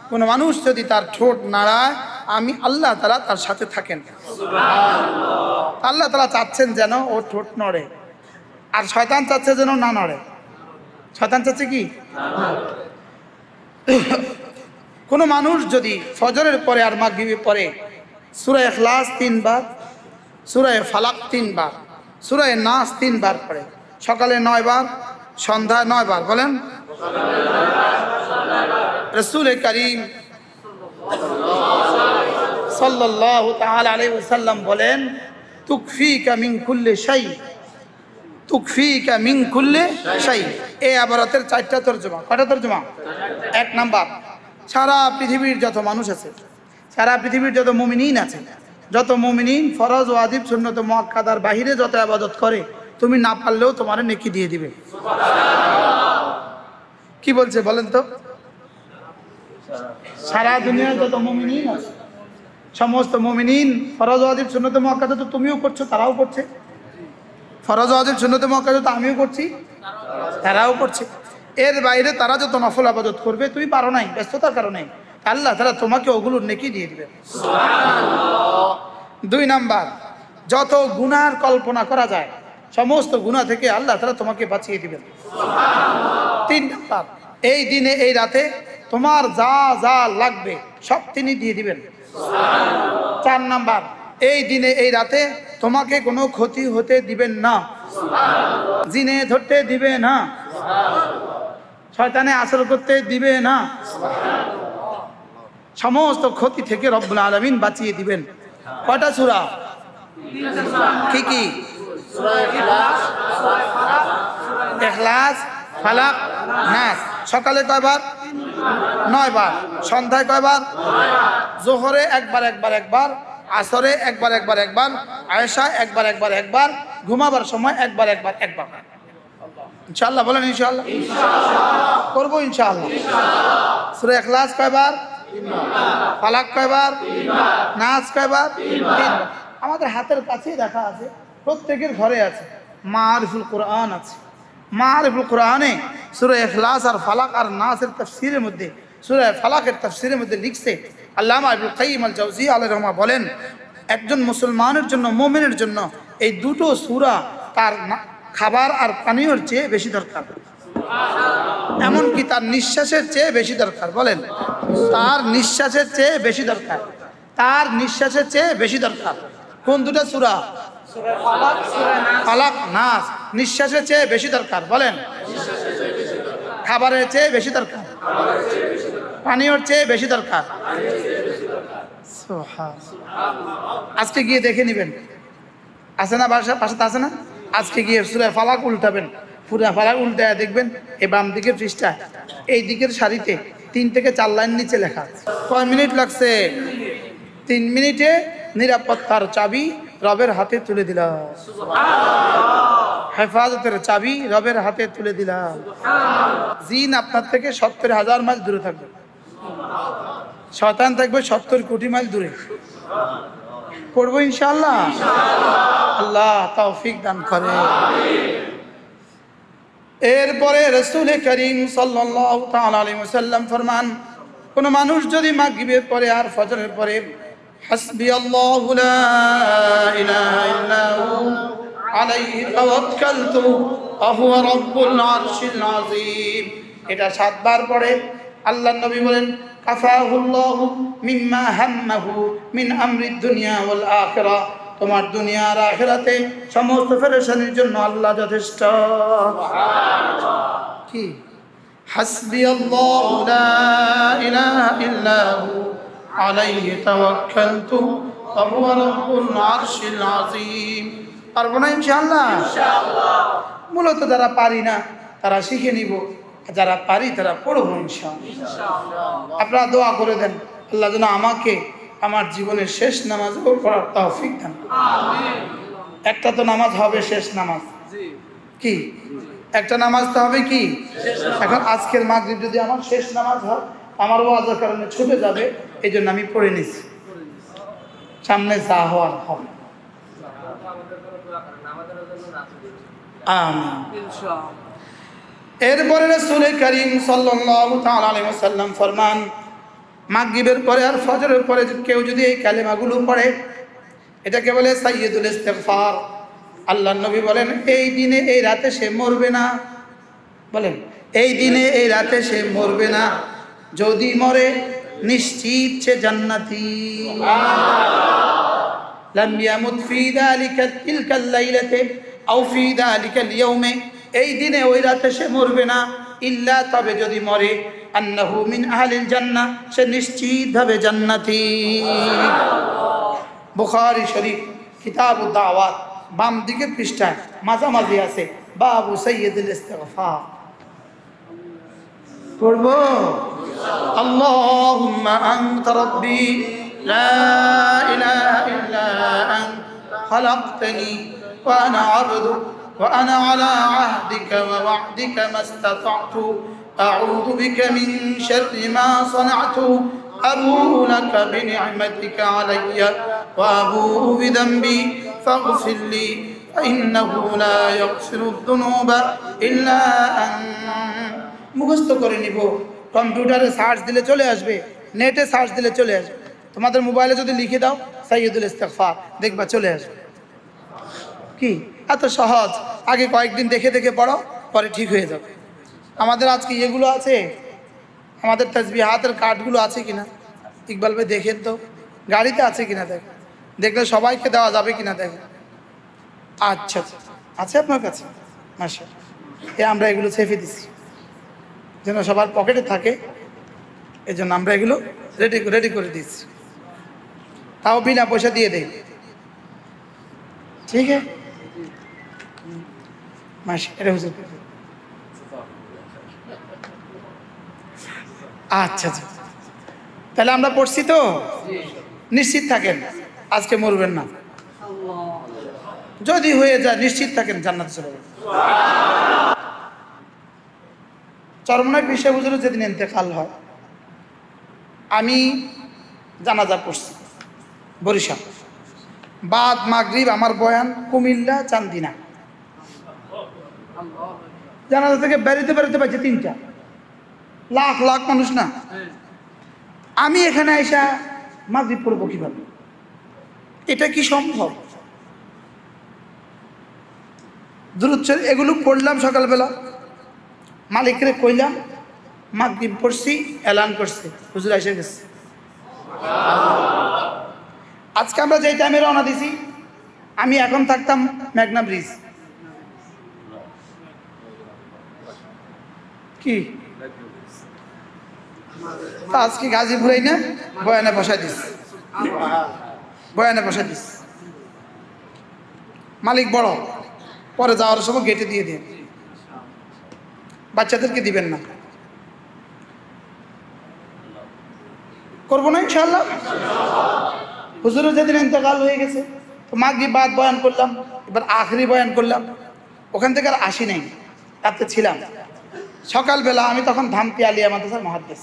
কোন মানুষ যদি তার ঠোঁট নাড়ায় আমি আল্লাহ তাআলা তার সাথে থাকেন। সুবহানাল্লাহ। আল্লাহ তাআলা চাচ্ছেন যেন ও ঠোঁট নড়ে, আর শয়তান চাচ্ছে যেন না নড়ে। শয়তান চাচ্ছে কি? কোন মানুষ যদি ফজরের পরে আর মাগরিবের পরে সূরা ইখলাস 3 বার, সূরা ফালাক 3 বার, সূরা নাস 3 বার পড়ে, সকালে 9 বার, সন্ধ্যায় 9 বার, বলেন রাসূল কারীম সাল্লাল্লাহু তাআলা আলাইহি ওয়াসাল্লাম বলেন, তুকফিকা মিন কুল্লি শাই, তুকফিকা মিন কুল্লি শাই। এই আবারতের 4টা তরজমা। কয়টা তরজমা? 1 নাম্বার, সারা পৃথিবীর যত মানুষ আছে, সারা পৃথিবীর যত মুমিনিন আছে, যত মুমিনিন ফরজ ওয়াজিব সুন্নত মুআক্কাদার বাহিরে যত ইবাদত করে, তুমি না পারলেও তোমার নেকি দিয়ে দিবে। কি বলছে বলেন তো? সারা দুনিয়ার যত মুমিনিন আছে, সমস্ত মুমিনিন ফরজ ওয়াজিব সুন্নত মুআক্কাদা তো তুমিও করছো, তারাও করছে। ফরজ ওয়াজিব সুন্নত মুআক্কাদা তো আমিও করছি, তারাও করছে। এর বাইরে তারা যত নফল ইবাদত করবে, তুমি পারো নাই, ব্যস্ততার কারণে, আল্লাহ তাআলা তোমাকে ওগুলোর নেকি দিয়ে দিবে। সুবহানাল্লাহ। 2 নাম্বার, যত গুনার কল্পনা করা যায় সমস্ত গুনাহ থেকে আল্লাহ তাআলা তোমাকে বাঁচিয়ে দিবেন। সুবহানাল্লাহ। 3 নাম্বার, এই দিনে এই রাতে তোমার যা যা লাগবে সব তিনি দিয়ে দিবেন। 4 নাম্বার, এই দিনে এই রাতে তোমাকে কোনো ক্ষতি হতে দিবেন না, জিনে ধরতে দিবে না, শয়তানে আসর করতে দিবে না, সমস্ত ক্ষতি থেকে রব্বুল আলামিন বাঁচিয়ে দিবেন। কয়টা সূরা? কি কি? ইখলাস, ফালাক, নাস। সকালে কয়বার? 9 বার। সন্ধ্যায় কয়বার? জোহরে একবার একবার একবার, আসরে একবার একবার একবার, আয়েশা একবার একবার একবার, ঘুমাবার সময় একবার একবার একবার। ইনশাআল্লাহ বলেন ইনশাআল্লাহ। করবো ইনশাআল্লাহ। সূরা ইখলাস কয়বার? 3 বার। ফালাক কয়বার? 3 বার। নাস কয়বার? 3 বার। আমাদের হাতের কাছেই দেখা আছে, প্রত্যেকের ঘরে আছে, মারিফুল কোরআন আছে। মারিফুল কোরআনে সূরা ইখলাস আর ফালাক আর নাসের তাফসীরের মধ্যে, সূরা ফালাকের তাফসীরের মধ্যে লিখছে আল্লামা ইবনুল কাইয়িম আল জাওজিয়্যি আলাইহির রহমাহ বলেন, একজন মুসলমানের জন্য, মুমিনের জন্য এই দুটো সূরা তার খাবার আর পানীয়র চেয়ে বেশি দরকার, এমনকি তার নিঃশ্বাসের চেয়ে বেশি দরকার। বলেন, তার নিঃশ্বাসের চেয়ে বেশি দরকার, তার নিঃশ্বাসের চেয়ে বেশি দরকার। কোন দুটো সূরা? ফালাক, নাস। নিঃশ্বাসের চেয়ে বেশি দরকার। বলেন, খাবারের চেয়ে বেশি দরকার, পানীয়র চেয়ে বেশি দরকার। আজকে গিয়ে দেখে নিবেন, আছে না পাশে আছে না? আজকে গিয়ে সূরা ফালাক উল্টাবেন, পুরা ফালাক উল্টায় দেখবেন এই বাম দিকের পৃষ্ঠা, এই দিকের সারিতে 3 থেকে 4 লাইন নিচে লেখা আছে। কয় মিনিট লাগছে? 3 মিনিটে নিরাপত্তার চাবি রবের হাতে তুলে দিলাম, হেফাজতের চাবি রবের হাতে তুলে দিলাম। জিন আপনার থেকে 70,000 মাইল দূরে থাকবে, শয়তান থাকবে 70 কোটি মাইল দূরে। পড়বো ইনশাআল্লাহ। আল্লাহ তৌফিক দান করে। এরপরে রাসূল করিম সাল্লাল্লাহু তাআলা আলাইহি ওয়াসাল্লাম ফরমান, কোন মানুষ যদি মাগরিবের পরে আর ফজরের পরে হাসবিয়াল্লাহু লা ইলাহা ইল্লা হু আলাইহি তাওয়াক্কালতু ওয়া হুয়া রাব্বুল আরশিল আযীম, এটা 7 বার পড়ে আল্লাহর নবী বলেন, কাফাহুল্লাহু মিম্মা হাম্মাহু মিন আমরিদ দুনিয়া ওয়াল আখিরাহ, তোমার দুনিয়া আর আখিরাতে সমস্ত পেরেশানির জন্য আল্লাহ যথেষ্ট। সুবহানাল্লাহ। কি? হাসবিয়াল্লাহু লা ইলাহা ইল্লা হু আলাইহি তাওয়াক্কালতু ওয়া হুয়া রাব্বুল আরশিল আযীম। পারবো না ইনশাআল্লাহ? ইনশাআল্লাহ। মূলত যারা পারি না তারা শিখে নিব, যারা পারি তারা পড়বো ইনশাআল্লাহ। আপনারা দোয়া করে দেন আল্লাহ যেন আমাকে আমার জীবনের শেষ নামাজও পড়ার তৌফিক দান। আমিন। একটা তো নামাজ হবে শেষ নামাজ, কি একটা নামাজ তো হবে কি? এখন আজকের মাগরিব যদি আমার শেষ নামাজ হয়, আমার ওয়াজের কারণে ছুটে যাবে, এই জন্য আমি পড়ে নিছি, সামনে যা হওয়ার হবে। এরপরে রাসূল করিম সাল্লাল্লাহু তাআলা আলাইহি ওয়াসাল্লাম ফরমান, মাগরিবের পরে আর ফজরের পরে কেউ যদি এই কালেমাগুলো পড়ে, এটাকে বলে সাইয়্যিদুল ইস্তিগফার। আল্লাহর নবী বলেন, এই দিনে এই রাতে সে মরবে না। বলেন, এই দিনে এই রাতে সে মরবে না, যদি মরে নিশ্চিত সে জান্নাতি। লাম ইয়ামুত ফি যালিকা তিলকাল লাইলাতি আও ফি যালিকাল ইয়াউমি, এই দিনে ওই রাতে সে মরবে না, ইল্লা তবে যদি মরে, আন্নাহু মিন আহলিল জান্নাহ, সে নিশ্চিতভাবে জান্নাতি। বুখারী শরীফ কিতাবুদ দাওয়াত বাম দিকের পৃষ্ঠায় মাঝামাঝি আছে বাবু সাইয়্যিদুল ইস্তিগফার। পড়বো? আল্লাহুম্মা আনতা রাব্বি লা ইলাহা ইল্লা আনতা খালাকতানি ওয়া আনা আবদুক ওয়া আনা আলা আহদিকা ওয়া ওয়া'দিকা মাস্তাতা'তু আউযু বিকা মিন শাররি মা সানা'তু আবুউ লাকা বিনি'মাতিকা আলাইয়া ওয়া আবুউ বিযামবি ফাগফির লি ফাইন্নাহু লা ইয়াগফিরুদ যুনুবা ইল্লা আনতা। মুখস্থ করে নিব, কম্পিউটারে সার্চ দিলে চলে আসবে, নেটে সার্চ দিলে চলে আসবে। তোমাদের মোবাইলে যদি লিখে দাও সাইয়্যিদুল ইস্তিগফার, দেখবা চলে আসবে। কি এত সহজ! আগে কয়েকদিন দেখে দেখে পড়ো, পরে ঠিক হয়ে যাবে। আমাদের আজকে এগুলো আছে, আমাদের তাসবিহাতের কার্ডগুলো আছে কিনা ইকবাল ভাই দেখেন তো, গাড়িতে আছে কিনা দেখেন, দেখলে সবাইকে দেওয়া যাবে কিনা দেখেন। আচ্ছা আছে আপনার কাছে, মাশাআল্লাহ। আমরা এগুলো ছেপে দিচ্ছি যেন সবার পকেটে থাকে, এই জন্য আমরা এগুলো রেডি করে দিচ্ছি, তাও বিনা পয়সা দিয়ে দেই। ঠিক আছে এটা হুজুর। আচ্ছা আচ্ছা, তাহলে আমরা পড়ছি তো, নিশ্চিত থাকেন আজকে মরবেন না, যদি হয়ে যায় নিশ্চিত থাকেন জান্নাতে চলে যাবেন। চরমনায় বিষয় হুজুরের যেদিন ইন্তেকাল হয়, আমি জানাজা পড়ছি বরিশাল, বাদ মাগরিব আমার বয়ান কুমিল্লা চান্দিনা। জানাজা থেকে বেরোতে পারছে 3টা, লাখ লাখ মানুষ না। আমি এখানে আইসা মাগরিব পড়বো কিভাবে? এটা কি সম্ভব? দুরূদ শরীফ এগুলো পড়লাম সকালবেলা, মালিকরে কইলাম মাগরিব পড়ছি, এলান করছে হুজুর এসে গেছে। আজকে আমরা যেই টাইমে রওনা দিছি, আমি এখন থাকতাম মেঘনা ব্রিজ, কি আজকে গাজীপুরেই না বয়ানে বসাই দিস, বয়ানে বসাই দিস। মালিক বড়, পরে যাওয়ার সময় গেটে দিয়ে দিন, বাচ্চাদেরকে দিবেন না। করবো না ইনশাআল্লাহ। হুজুরের যেদিন ইন্তেকাল হয়ে গেছে, তো মাগরিব বাদ বয়ান করলাম, এবার আখরি বয়ান করলাম, ওখান থেকে আর আসি নাই, রাতে ছিলাম। সকালবেলা আমি তখন ধামতি আলিয়া মাদ্রাসার মুহাদ্দিস,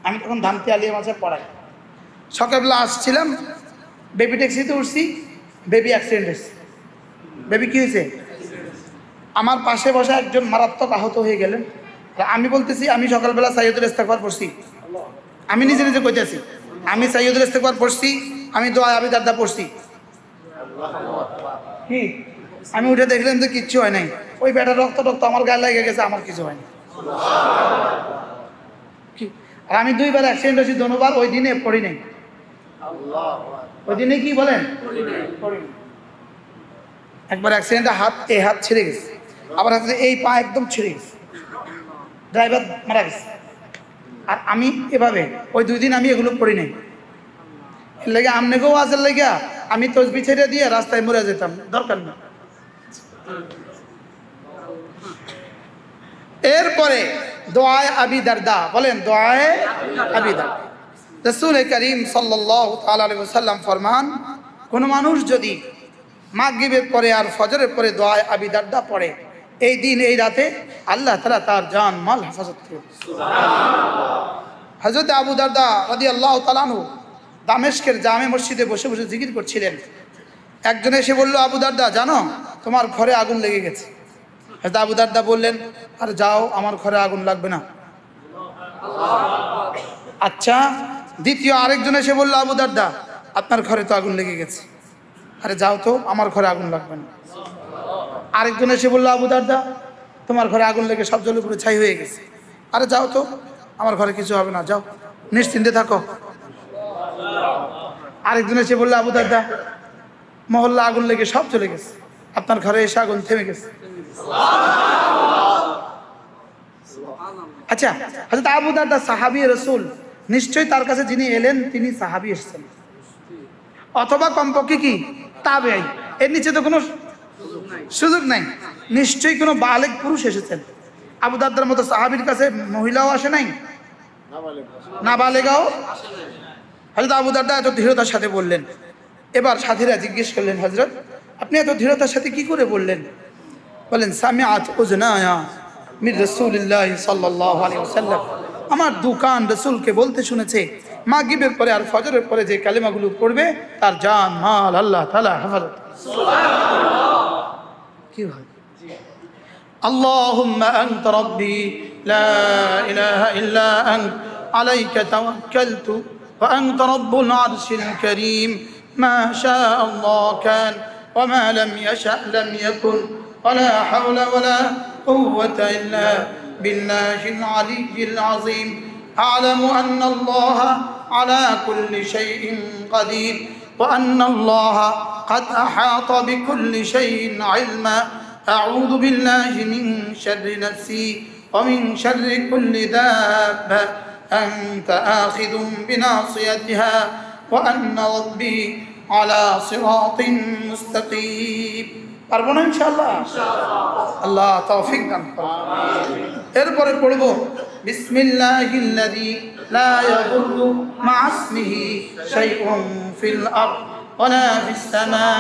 আমি তখন ধামতি আলিয়া মাদ্রাসায় পড়াই। সকালবেলা আসছিলাম, বেবি ট্যাক্সিতে উঠছি, বেবি অ্যাক্সিডেন্ট হয়েছে। বেবি কি হয়েছে? আমার পাশে বসা একজন মারাত্মক আহত হয়ে গেলেন। আমি বলতেছি আমি সকালবেলা সাইয়্যদুল ইস্তেগফার পড়ছি, আমি নিজে নিজে কইতেছি আমি সাইয়্যদুল ইস্তেগফার পড়ছি, আমি দোয়া আবি দারদা পড়ছি। কি আমি উঠে দেখলাম যে কিচ্ছু হয় নাই, ওই বেটার রক্ত টক্ত আমার গায়ে লেগে গেছে, আমার কিছু হয়নি। আর আমি 2বার অ্যাক্সিডেন্ট হয়েছি, দুবার ওই দিনে পড়ি নাই। ওই দিনে কি বলেন, একবার অ্যাক্সিডেন্টে এই হাত ছিঁড়ে গেছে, আবার এই পা একদম ছিঁড়ে গেছে, ড্রাইভার মারা গেছে। আর আমি এভাবে ওই 2 দিন আমি এগুলো পড়ি নাই। এর লেগে আমনেকেও আজের লেগে আমি তসবি ছেড়ে দিয়ে রাস্তায় মরে যেতাম, দরকার না। এরপরে দোয়ায়ে আবি দারদা, বলেন দোয়ায়ে আবি দারদা। রাসূল করিম সাল্লাল্লাহু তাআলা আলাইহি ওয়াসাল্লাম ফরমান, কোন মানুষ যদি মাগরিবের পরে আর ফজরের পরে দোয়ায়ে আবি দারদা পড়ে, এই দিন এই রাতে আল্লাহ তাআলা তার জান মাল হেফাজত করবে। সুবহানাল্লাহ। হযরত আবু দারদা রাদিয়াল্লাহু তাআলা আনহু দামেস্কের জামে মসজিদে বসে বসে জিকির করছিলেন। একজন এসে বলল, আবু দারদা জানো তোমার ঘরে আগুন লেগে গেছে। হযরত আবু দারদা বললেন, আরে যাও, আমার ঘরে আগুন লাগবে না। আচ্ছা। দ্বিতীয় আরেকজন এসে বলল, আবু দারদা আপনার ঘরে তো আগুন লেগে গেছে, আরে যাও তো, আমার ঘরে আগুন লাগবে না। আরেকজন এসে বলল, আবু দারদা তোমার ঘরে আগুন লেগে সব জলে পুরো ছাই হয়ে গেছে, আরে যাও তো, আমার ঘরে কিছু হবে না, যাও নিশ্চিন্তে থাকো। আরেকজন এসে বলল, আবু দারদা মহল্লা আগুন লেগে সব চলে গেছে, আপনার ঘরে এসে আগুন থেমে গেছে। আচ্ছা, হযরত আবু দারদা সাহাবী রাসূল, নিশ্চয়ই তার কাছে যিনি এলেন তিনি সাহাবী এসেছেন, অথবা কমপক্ষে কি তাবেঈ, এর নিচে তো কোনো সুযোগ নাই, নিশ্চয়ই কোনো বালেগ পুরুষ এসেছেন। আবু দারদার মতো সাহাবীর কাছে মহিলাও আসে নাই, নাবালেগাও। হযরত আবু দারদা এত দৃঢ়তার সাথে বললেন। এবার সাথীরা জিজ্ঞেস করলেন, হযরত আপনি এত দৃঢ়তার সাথে কি করে বললেন? বলেন, সামিআত উযনায়া মির রাসূলিল্লাহ সাল্লাল্লাহু আলাইহি ওয়াসাল্লাম, আমার দুকান রাসূলকে বলতে শুনেছে মাগরিবের পরে আর ফজরের পরে যে কালেমাগুলো পড়বে তার জান মাল আল্লাহ তাআলা হেফাজত। সুবহানাল্লাহ। কি হয়? আল্লাহুম্মা আনতা রাব্বি লা ইলাহা ইল্লা আনতা আলাইকা তাওয়াক্কালতু ওয়া আনতা রাব্বুল আরশিল কারীম মা শাআ আল্লাহ কান ওয়া মা লাম ইয়াশা লাম ইয়াকুন ওয়া লা হাওলা ওয়া লা কুওয়াতা ইল্লা বিল্লাহিল আলিয়্যিল আযীম। আ'লামু আন্না আল্লাহ على كل شيء قدير وأن الله قد أحاط بكل شيء علما أعوذ بالله من شر نفسي ومن شر كل دابة أنت آخذ بناصيتها وأن ربي على صراط مستقيم পারবো না ইনশাআল্লাহ আল্লাহ তৌফিক দান করুন এরপরে পড়ব বিসমিল্লাহিল্লাযী লা ইয়াদুররু মা ইসমিহি শাইউন ফিল আরদ ওয়ালা ফিস সামা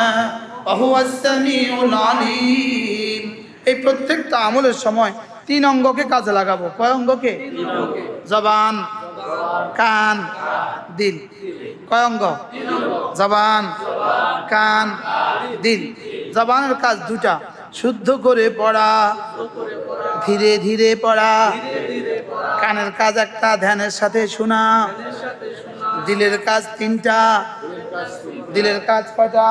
ওয়া হুয়াস সামিউল আলীম। এই প্রত্যেকটা আমলের সময় তিন অঙ্গকে কাজে লাগাবো। কয় অঙ্গকে? জবান, কান, দিল। কয় অঙ্গ? জবান, কান, দিল। জবানের কাজ দুটা, শুদ্ধ করে পড়া, ধীরে ধীরে পড়া। কানের কাজ একটা, ধ্যানের সাথে শোনা। দিলের কাজ তিনটা। দিলের কাজ কয়টা?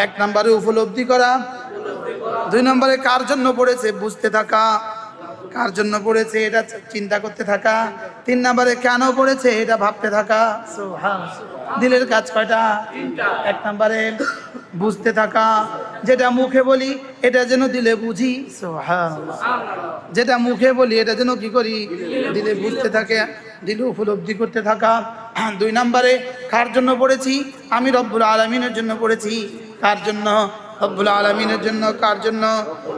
এক নম্বরে উপলব্ধি করা, দুই নম্বরে কার জন্য পড়েছে বুঝতে থাকা, কার জন্য পড়েছে এটা চিন্তা করতে থাকা, তিন নম্বরে কেন পড়েছে এটা ভাবতে থাকা। দিলের কাজ কয়টা? এক নম্বরে বুঝতে থাকা, যেটা মুখে বলি এটা যেন দিলে বুঝি। যেটা মুখে বলি এটা যেন কি করি? দিলে বুঝতে থাকে, দিলে উপলব্ধি করতে থাকা। দুই নম্বরে কার জন্য পড়েছি? আমি রব্বুল আলামিনের জন্য পড়েছি। কার জন্য? রব্বুল আলামিনের জন্য। কার জন্য?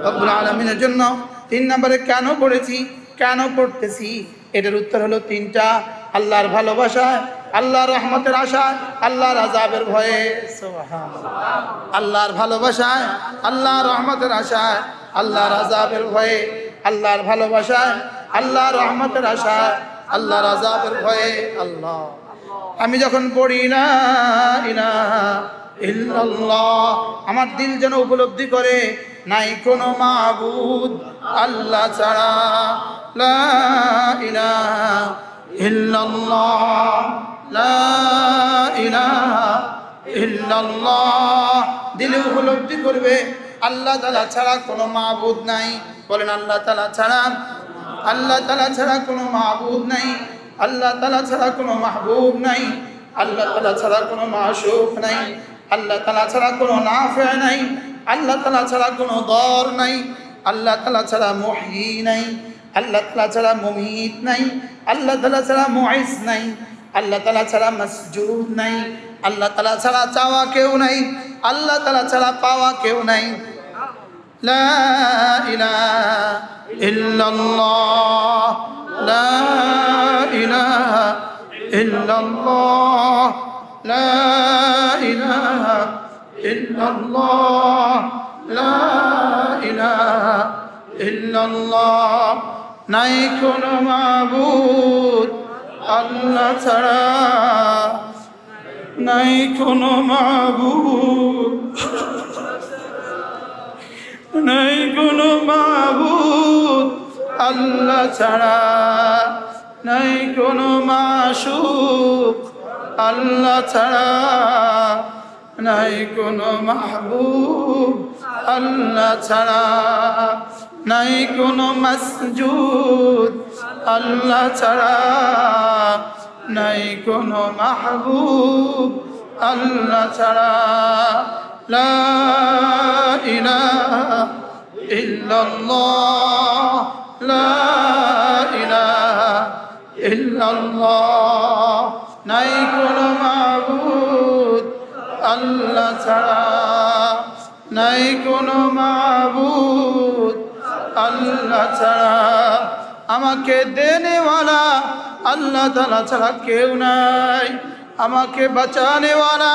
রব্বুল আলামিনের জন্য। তিন নম্বরে কেন পড়েছি, কেন পড়তেছি, এটার উত্তর হলো তিনটা। আল্লাহর ভালোবাসায়, আল্লাহর রহমতের আশায়, আল্লাহর আযাবের ভয়ে। আল্লাহর ভালোবাসায়, আল্লাহর রহমতের আশায়, আল্লাহর আযাবের ভয়ে। আল্লাহর ভালোবাসায়, আল্লাহর রহমতের আশায়, আল্লাহর আযাবের ভয়ে। আল্লাহ আমি যখন পড়ি লা ইলাহা ইল্লাল্লাহ, আমার দিল যেন উপলব্ধি করে নাই কোনো মাবুদ আল্লাহ ছাড়া। লা ইলাহা ইল্লাল্লাহ, লা ইলাহা ইল্লাল্লাহ। দিলে উপলব্ধি করবে আল্লাহ তাআলা ছাড়া কোনো মাবুদ নাই। বলেন আল্লাহ তাআলা ছাড়া, আল্লাহ তাআলা ছাড়া কোনো মাবুদ নাই। আল্লাহ তাআলা ছাড়া কোনো মাহবুব নাই। আল্লাহ তাআলা ছাড়া কোনো মাশুক নাই। আল্লাহ তাআলা ছাড়া কোনো নাফি নাই। আল্লাহ তাআলা ছাড়া কোনো দর নাই। আল্লাহ তাআলা ছাড়া মুহয়ি নাই। আল্লাহ তাআলা ছাড়া মুমিত নাই। আল্লাহ তাআলা ছাড়া মুইজ নাই। আল্লাহ তাআলা ছাড়া মাসজুদ নাই। আল্লাহ তাআলা ছাড়া চাওয়া কেউ নাই। আল্লাহ তাআলা ছাড়া পাওয়া কেউ নাই। লা ইলাহা ইল্লাল্লাহ, লা ইলাহা ইল্লাল্লাহ, লা ইলাহা ইল্লাল্লাহ, লা ইলাহা ইল্লাল্লাহ। নাই কোনো মাবুদ আল্লাহ ছাড়া, নাই কোনো মাবুদ, নাই কোনো মাবুদ আল্লাহ ছাড়া, নাই কোনো মাশুক আল্লাহ ছাড়া, নাই কোনো মাহবুব আল্লাহ ছাড়া, নাই কোনো মাসজুদ আল্লাহ ছাড়া, নাই কোনো মাহবুব আল্লাহ ছাড়া। লা ইলাহা ইল্লাল্লাহ, লা ইলাহা ইল্লাল্লাহ। নাই কোনো মাবুদ আল্লাহ ছাড়া, নাই কোনো মাবুদ আল্লাহ ছাড়া। আমাকে দেনেওয়ালা আল্লাহ তাআলা ছাড়া কেউ নাই। আমাকে বাঁচানেওয়ালা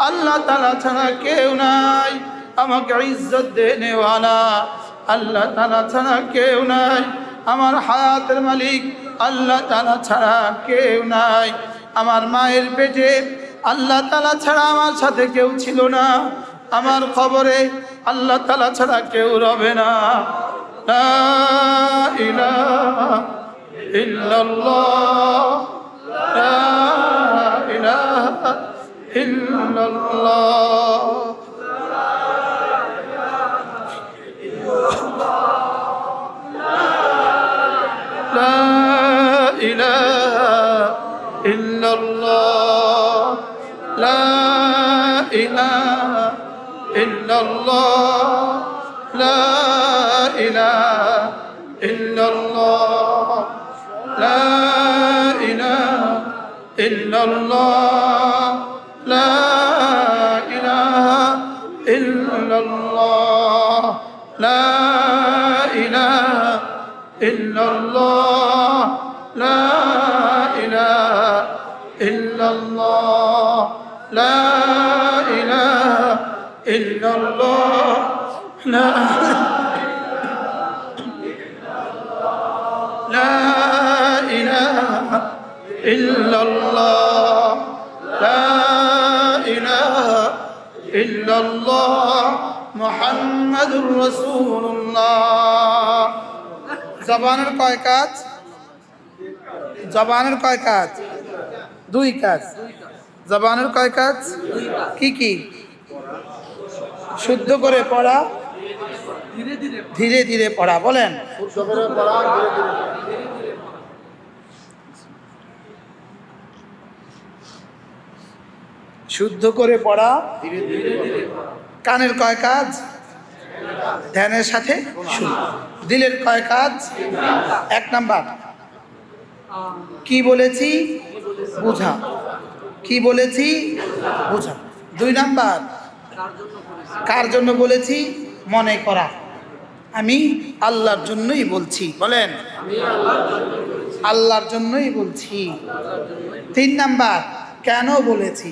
আল্লাহ তাআলা ছাড়া কেউ নাই। আমাকে ইজ্জত দেনেওয়ালা আল্লাহ তাআলা ছাড়া কেউ নাই। আমার হায়াতের মালিক আল্লাহ তাআলা ছাড়া কেউ নাই। আমার মায়ের পেটে আল্লাহ তাআলা ছাড়া আমার সাথে কেউ ছিল না। আমার কবরে আল্লাহ তাআলা ছাড়া কেউ রবে না। লা ইলাহা ইল্লাল্লাহ, লা ইলাহা ইল্লাল্লাহ। لا إله إلا الله ইল্লাল্লাহ লা ইলাহা ইল্লাল্লাহ লা ইলাহা ইল্লাল্লাহ লা ইলাহা ইল্লাল্লাহ লা ইলাহা ইল্লাল্লাহ লা ইলাহা ইল্লাল্লাহ লা ইলাহা ইল্লাল্লাহ লা ইলাহা ইল্লাল্লাহ লা ইলাহা ইল্লাল্লাহ মুহাম্মাদুর রাসূলুল্লাহ। জবানের কয় কাজ? জবানের কয় কাজ? দুই কাজ। জবানের কয় কাজ? কি কি? শুদ্ধ করে পড়া, ধীরে ধীরে পড়া। বলেন শুদ্ধ করে পড়া, কানের কয় কাজ? ধ্যানের সাথে শুনো। দিলের কয় কাজ? এক নাম্বার কি বলেছি বুঝা, কি বলেছি বুঝা। দুই নাম্বার কার জন্য বলেছি মনে করা, আমি আল্লাহর জন্যই বলছি। বলেন আল্লাহর জন্যই বলছি। তিন নাম্বার কেন বলেছি,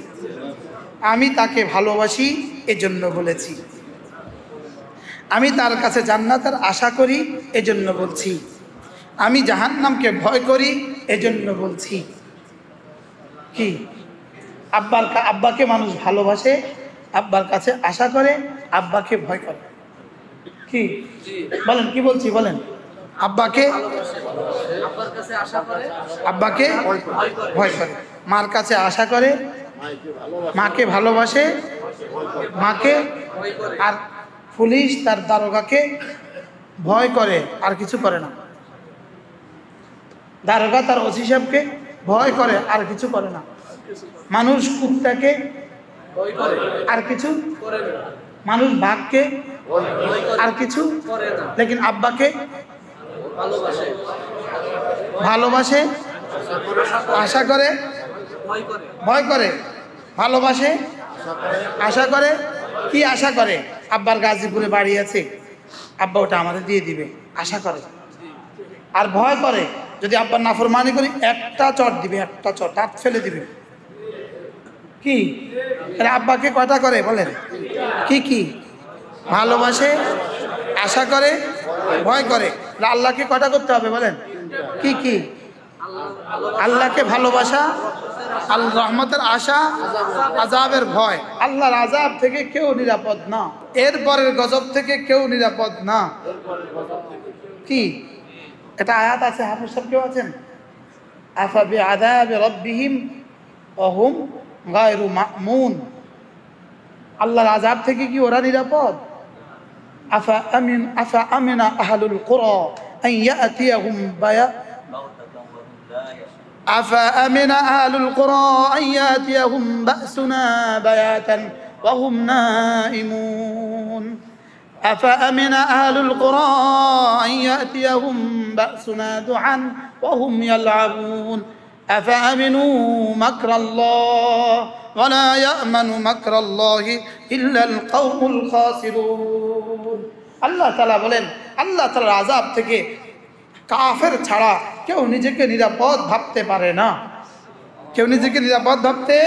আমি তাকে ভালোবাসি এজন্য বলেছি, আমি তার কাছে জান্নাতের আশা করি এজন্য বলছি, আমি জাহান্নামকে ভয় করি এজন্য বলছি। কি? আব্বাকে মানুষ ভালোবাসে, আব্বার কাছে আশা করে, আব্বাকে ভয় করে। কি বলেন? কি বলছি বলেন? আব্বাকে আব্বাকে ভয় করে, মার কাছে আশা করে, মাকে ভালোবাসে, মাকে আর পুলিশ তার দারোগাকে ভয় করে, আর কিছু করে না। দারোগা তার ওসি সাহেবকে ভয় করে, আর কিছু করে না। মানুষ কুত্তাকে আর কিছু, মানুষ বাঘকে আর কিছু, লেকিন আব্বাকে ভালোবাসে, আশা করে, ভয় করে, ভালোবাসে, আশা করে। কি আশা করে? আব্বার গাজীপুরে বাড়ি আছে, আব্বা ওটা আমাদের দিয়ে দিবে, আশা করে। আর ভয় করে যদি আব্বার নাফরমানি করি একটা চট দিবে, একটা চট দাঁত ফেলে দিবে। কি? আব্বাকে কয়টা করে বলেন? কি কি? ভালোবাসে, আশা করে, ভয় করে। আল্লাহকে কয়টা করতে হবে বলেন? কি কি? আল্লাহকে ভালোবাসা, আল্লাহ রহমতের আশা, আযাবের ভয়। আল্লাহর আযাব থেকে কেউ নিরাপদ না, এরপরের গজব থেকে কেউ নিরাপদ না। কি? এটা আয়াত আছে, হাফেজ সাহেব কেউ আছেন? আফা বিআযাবি রাব্বিহিম ওয়া হুম গায়রু মা'মুন। আল্লাহর আযাব থেকে কি ওরা নিরাপদ? আফা আমিনা আহলুল কুরা আন ইয়াতিয়াহুম أفأمن أهل القرى أن يأتيهم بأسنا بياتا وهم نائمون أفأمن أهل القرى أن يأتيهم بأسنا ضحى وهم يلعبون أفأمنوا مكر الله ولا يأمن مكر الله إلا القوم الخاسرون। আল্লাহ তাআলা বলেন আল্লাহ তাআলার আযাব থেকে কাফের ছাড়া কেউ নিজেকে নিরাপদ ভাবতে পারে না, কেউ নিজেকে নিরাপদ ভাবতে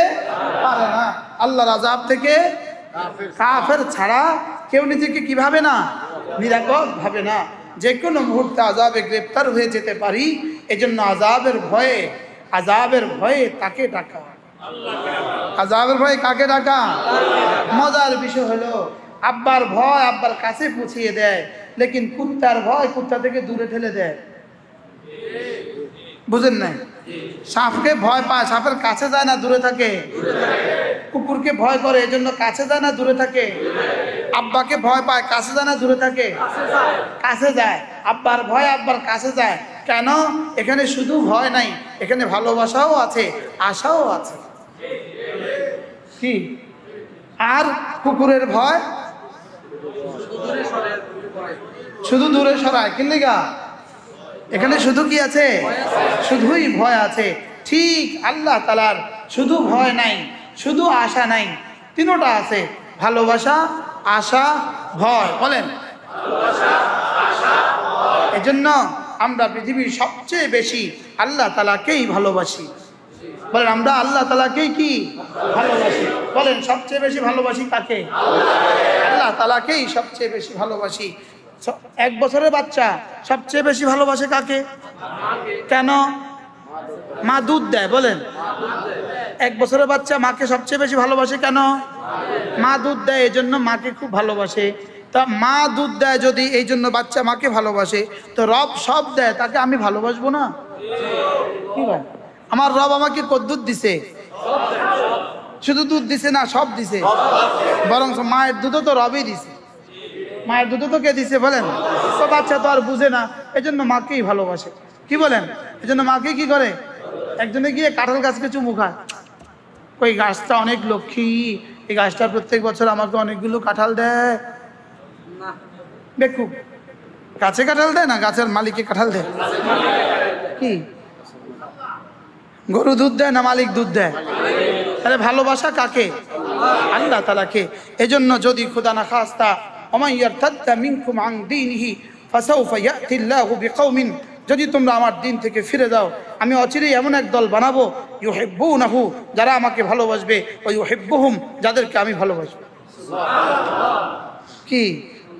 পারে না। আল্লাহর আযাব থেকে কাফের ছাড়া কেউ নিজেকে কি ভাবে না? নিরাপদ ভাবে না। যে কোনো মুহূর্তে আযাবে গ্রেফতার হয়ে যেতে পারি, এজন্য আযাবের ভয়ে তাকে ডাকা। আযাবের ভয়ে কাকে ডাকা? মজার বিষয় হলো আব্বার ভয় আব্বার কাছে পৌঁছিয়ে দেয়, লেকিন কুত্তার ভয় কুত্তা থেকে দূরে ঠেলে দেয়। বুঝেন নাই? সাপকে ভয় পায়, সাপের কাছে যায় না, দূরে থাকে। কুকুরকে ভয় করে, এজন্য কাছে যায় না, দূরে থাকে। আব্বাকে ভয় পায়, কাছে যায় না, দূরে থাকে? কাছে যায়। আব্বার ভয় আব্বার কাছে যায়। কেন? এখানে শুধু ভয় নাই, এখানে ভালোবাসাও আছে, আশাও আছে। কি? আর কুকুরের ভয় শুধু দূরে সরায় কি লিগা? এখানে শুধু কি আছে? শুধুই ভয় আছে। ঠিক আল্লাহ তাআলার শুধু ভয় নাই, শুধু আশা নাই, তিনটা আছে, ভালোবাসা, আশা, ভয়। বলেন এজন্য আমরা পৃথিবীর সবচেয়ে বেশি আল্লাহ তাআলাকেই ভালোবাসি। বলেন আমরা আল্লাহ তাআলাকেই কি ভালোবাসি? বলেন সবচেয়ে বেশি ভালোবাসি কাকে? আল্লাহ তাআলাকেই সবচেয়ে বেশি ভালোবাসি। 1 বছরের বাচ্চা সবচেয়ে বেশি ভালোবাসে কাকে? কেন? মা দুধ দেয়। বলেন 1 বছরের বাচ্চা মাকে সবচেয়ে বেশি ভালোবাসে কেন? মা দুধ দেয়, এই জন্য মাকে খুব ভালোবাসে। তা মা দুধ দেয় যদি এই জন্য বাচ্চা মাকে ভালোবাসে, তো রব সব দেয়, তাকে আমি ভালোবাসবো না? কি ভাই, আমার রব আমাকে কদ্দুর দিছে? শুধু দুধ দিছে না, সব দিছে। বরং মায়ের দুধও তো রবই দিছে। মায়ের দুধও তো কে দিছে? বলেন তো বাচ্চা তো আর বুঝে না, এই জন্য মাকেই ভালোবাসে। কি বলেন? এই জন্য মাকে কি করে? একজনে গিয়ে কাঁঠাল গাছকে চুমু খায়, ওই গাছটা অনেক লক্ষ্মী, এই গাছটা প্রত্যেক বছর আমাকে অনেকগুলো কাঁঠাল দেয়। বেকুব, গাছে কাঁঠাল দেয় না, গাছের মালিকে কাঁঠাল দেয়। কি গরু দুধ দেয় না মালিক দুধ দেয়? তাহলে ভালোবাসা কাকে? আল্লাহ তাআলাকে। এজন্য যদি খোদা না খাস্তা ওমান ইয়ারতাদ্দা মিনকুম আন দীনিহি ফাসাউফা ইয়াতিল্লাহু বিকওমিন, যদি তোমরা আমার দিন থেকে ফিরে যাও, আমি অচিরেই এমন এক দল বানাবো ইউহিব্বুনাহু, যারা আমাকে ভালোবাসবে, ওয়া ইউহিব্বুহুম, যাদেরকে আমি ভালোবাসবো। কি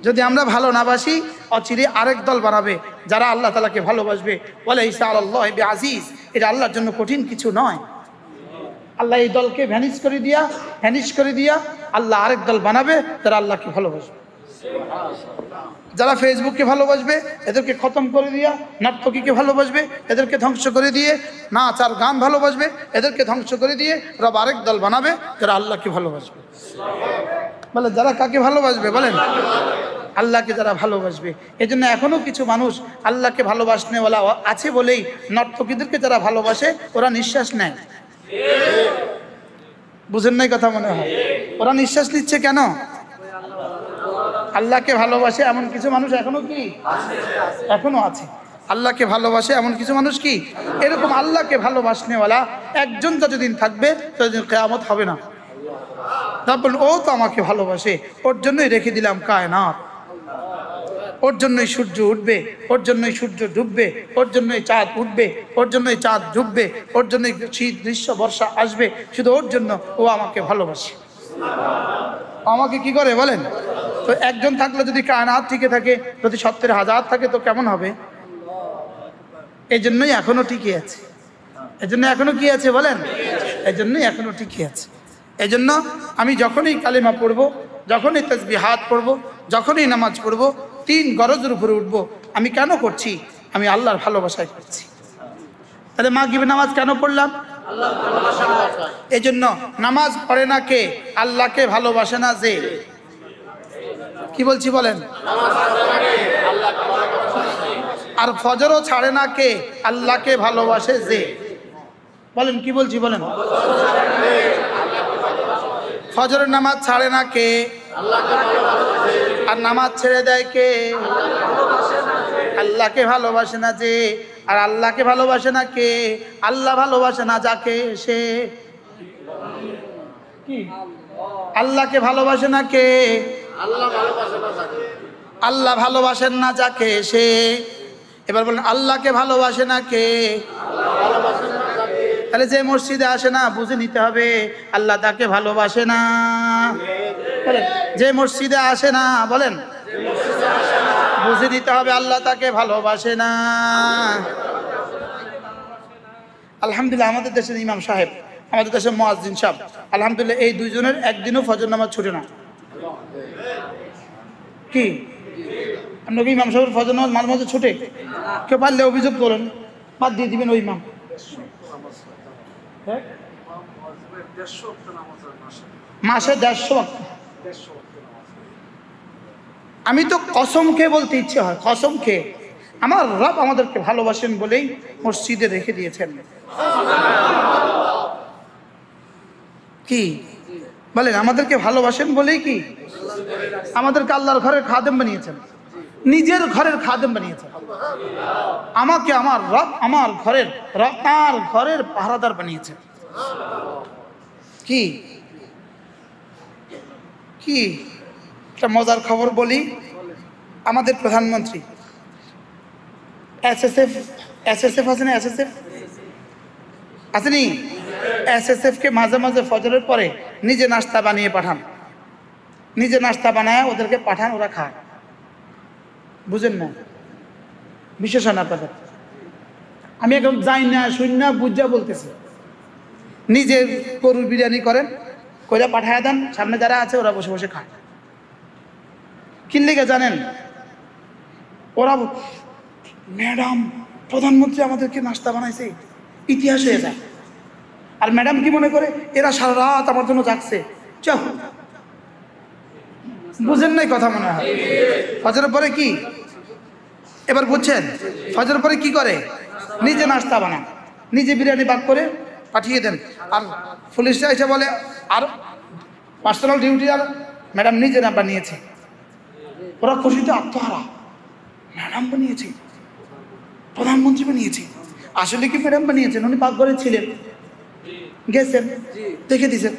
যদি আমরা ভালো না বাসি, অচিরে আরেক দল বানাবে যারা আল্লাহ তাআলাকে ভালোবাসবে। ওয়ালাইসা আলাল্লাহি বিআজিজ, এটা আল্লাহর জন্য কঠিন কিছু নয়। আল্লাহ এই দলকে ভ্যানিশ করে দিয়া আল্লাহ আরেক দল বানাবে যারা আল্লাহকে ভালোবাসবে। যারা ফেসবুককে ভালোবাসবে এদেরকে খতম করে দিয়া, নর্তকীকে ভালোবাসবে এদেরকে ধ্বংস করে দিয়ে, নাচ আর গান ভালোবাসবে এদেরকে ধ্বংস করে দিয়ে রব আরেক দল বানাবে যারা আল্লাহকে ভালোবাসবে। বলে যারা কাকে ভালোবাসবে? বলেন আল্লাহকে যারা ভালোবাসবে। এই জন্য এখনো কিছু মানুষ আল্লাহকে ভালোবাসনেওয়ালা আছে বলেই নর্তকীদেরকে যারা ভালোবাসে ওরা নিঃশ্বাস নেয়। বুঝেন নাই কথা মনে হয়? ওরা নিঃশ্বাস নিচ্ছে কেন? আল্লাহকে ভালোবাসে এমন কিছু মানুষ এখনো কি এখনো আছে। আল্লাহকে ভালোবাসে এমন কিছু মানুষ কি এরকম আল্লাহকে ভালোবাসনেওয়ালা একজন যতদিন থাকবে ততদিন কিয়ামত হবে না। তারপর ও তো আমাকে ভালোবাসে, ওর জন্যই রেখে দিলাম কায়নাত, ওর জন্যই সূর্য উঠবে, ওর জন্যই সূর্য ডুববে, ওর জন্যই চাঁদ উঠবে, ওর জন্যই চাঁদ ডুববে, ওর জন্যই শীত গ্রীষ্ম বর্ষা আসবে, শুধু ওর জন্য। ও আমাকে ভালোবাসে। আমাকে কি করে বলেন? তো একজন থাকলে যদি কায়নাত টিকে থাকে, যদি 70,000 থাকে তো কেমন হবে? এই জন্যই এখনো টিকে আছে। এই জন্য এখনো কি আছে বলেন? এই জন্যই এখনো টিকে আছে। এই জন্য আমি যখনই কালিমা পড়বো, যখনই তাসবিহাত পড়বো, যখনই নামাজ পড়বো, 3 গরজের উপরে উঠবো। আমি কেন করছি? আমি আল্লাহর ভালোবাসায় করছি। তাহলে মাগরিবের নামাজ কেন পড়লাম? এই জন্য নামাজ পড়ে না কে? আল্লাহকে ভালোবাসে না যে। কি বলছি বলেন? আর ফজরও ছাড়ে না কে? আল্লাহকে ভালোবাসে যে। বলেন কি বলছি বলেন? ফজরের নামাজ ছাড়ে না কে? আর নামাজ ছেড়ে দেয় কে? আল্লাহকে ভালোবাসে না যে। আর আল্লাহকে ভালোবাসে না কে? আল্লাহ ভালোবাসে না যাকে সে। কি আল্লাহকে ভালোবাসে না কে? আল্লাহ ভালোবাসেন না যাকে সে। এবার বলেন আল্লাহকে ভালোবাসে না কে? তাহলে যে মসজিদে আসে না বুঝে নিতে হবে আল্লাহ তাকে ভালোবাসে না। বলেন যে মসজিদে আসে না, বলেন বুঝে নিতে হবে আল্লাহ তাকে ভালোবাসে না। আলহামদুলিল্লাহ আমাদের দেশের ইমাম সাহেব, আমাদের দেশের মুয়াজ্জিন সাহেব, আলহামদুলিল্লাহ এই দুইজনের একদিনও ফজর নামাজ ছুটে না। কি আপনাকে ইমাম সাহেবের ফজর নামাজ মাঝে মাঝে ছুটে? কেউ পারলে অভিযোগ করেন, বাদ দিয়ে দিবেন ওই ইমাম। মাসে 150 ওয়াক্ত। আমি তো কসম খেয়ে বলতে ইচ্ছে হয়, কসম খেয়ে আমার রব আমাদেরকে ভালোবাসেন বলেই মসজিদে রেখে দিয়েছেন। কি বলেন? আমাদেরকে ভালোবাসেন বলেই কি আমাদেরকে আল্লাহর ঘরের খাদেম বানিয়েছেন, নিজের ঘরের খাদেম বানিয়েছেন। আমাকে আমার রব আমার ঘরের পাহারাদার বানিয়েছেন। কি কি একটা মজার খবর বলি। আমাদের প্রধানমন্ত্রী এসএসএফ আছে না, এসএসএফ আসেনি? এসএসএফ কে মাঝে মাঝে ফজরের পরে নিজে নাস্তা বানিয়ে পাঠান, নিজে নাস্তা বানায় ওদেরকে পাঠান, ওরা খায়। বুঝেন না বিশেষণ আপনাদের? আমি এখন যাই না শুন না বুঝা বলতেছি। নিজে গরুর বিরিয়ানি করেন, কইরা পাঠায় দেন, সামনে যারা আছে ওরা বসে বসে খায়। কিনলেগে জানেন? ওরা ম্যাডাম প্রধানমন্ত্রী আমাদেরকে নাস্তা বানাইছে, ইতিহাস হয়ে যায়। আর ম্যাডাম কি মনে করে এরা সারা রাত আমার জন্য জাগছে। চল, বুঝেন নাই কথা মনে হয়? ফজরের পরে কি, এবার বুঝছেন? ফজরের পরে কি করে? নিজে নাস্তা বানান, নিজে বিরিয়ানি বাক করে পাঠিয়ে দেন। আর পুলিশরা এসে বলে আর পার্সোনাল ডিউটি আর ম্যাডাম নিজে না বানিয়েছে। ওরা খুশিতে আত্মহারা, ম্যাডাম বানিয়েছে, প্রধানমন্ত্রী বানিয়েছে। আসলে কি ম্যাডাম বানিয়েছেন? উনি পাকঘরে ছিলেন, গেছেন, দেখে দিয়েছেন,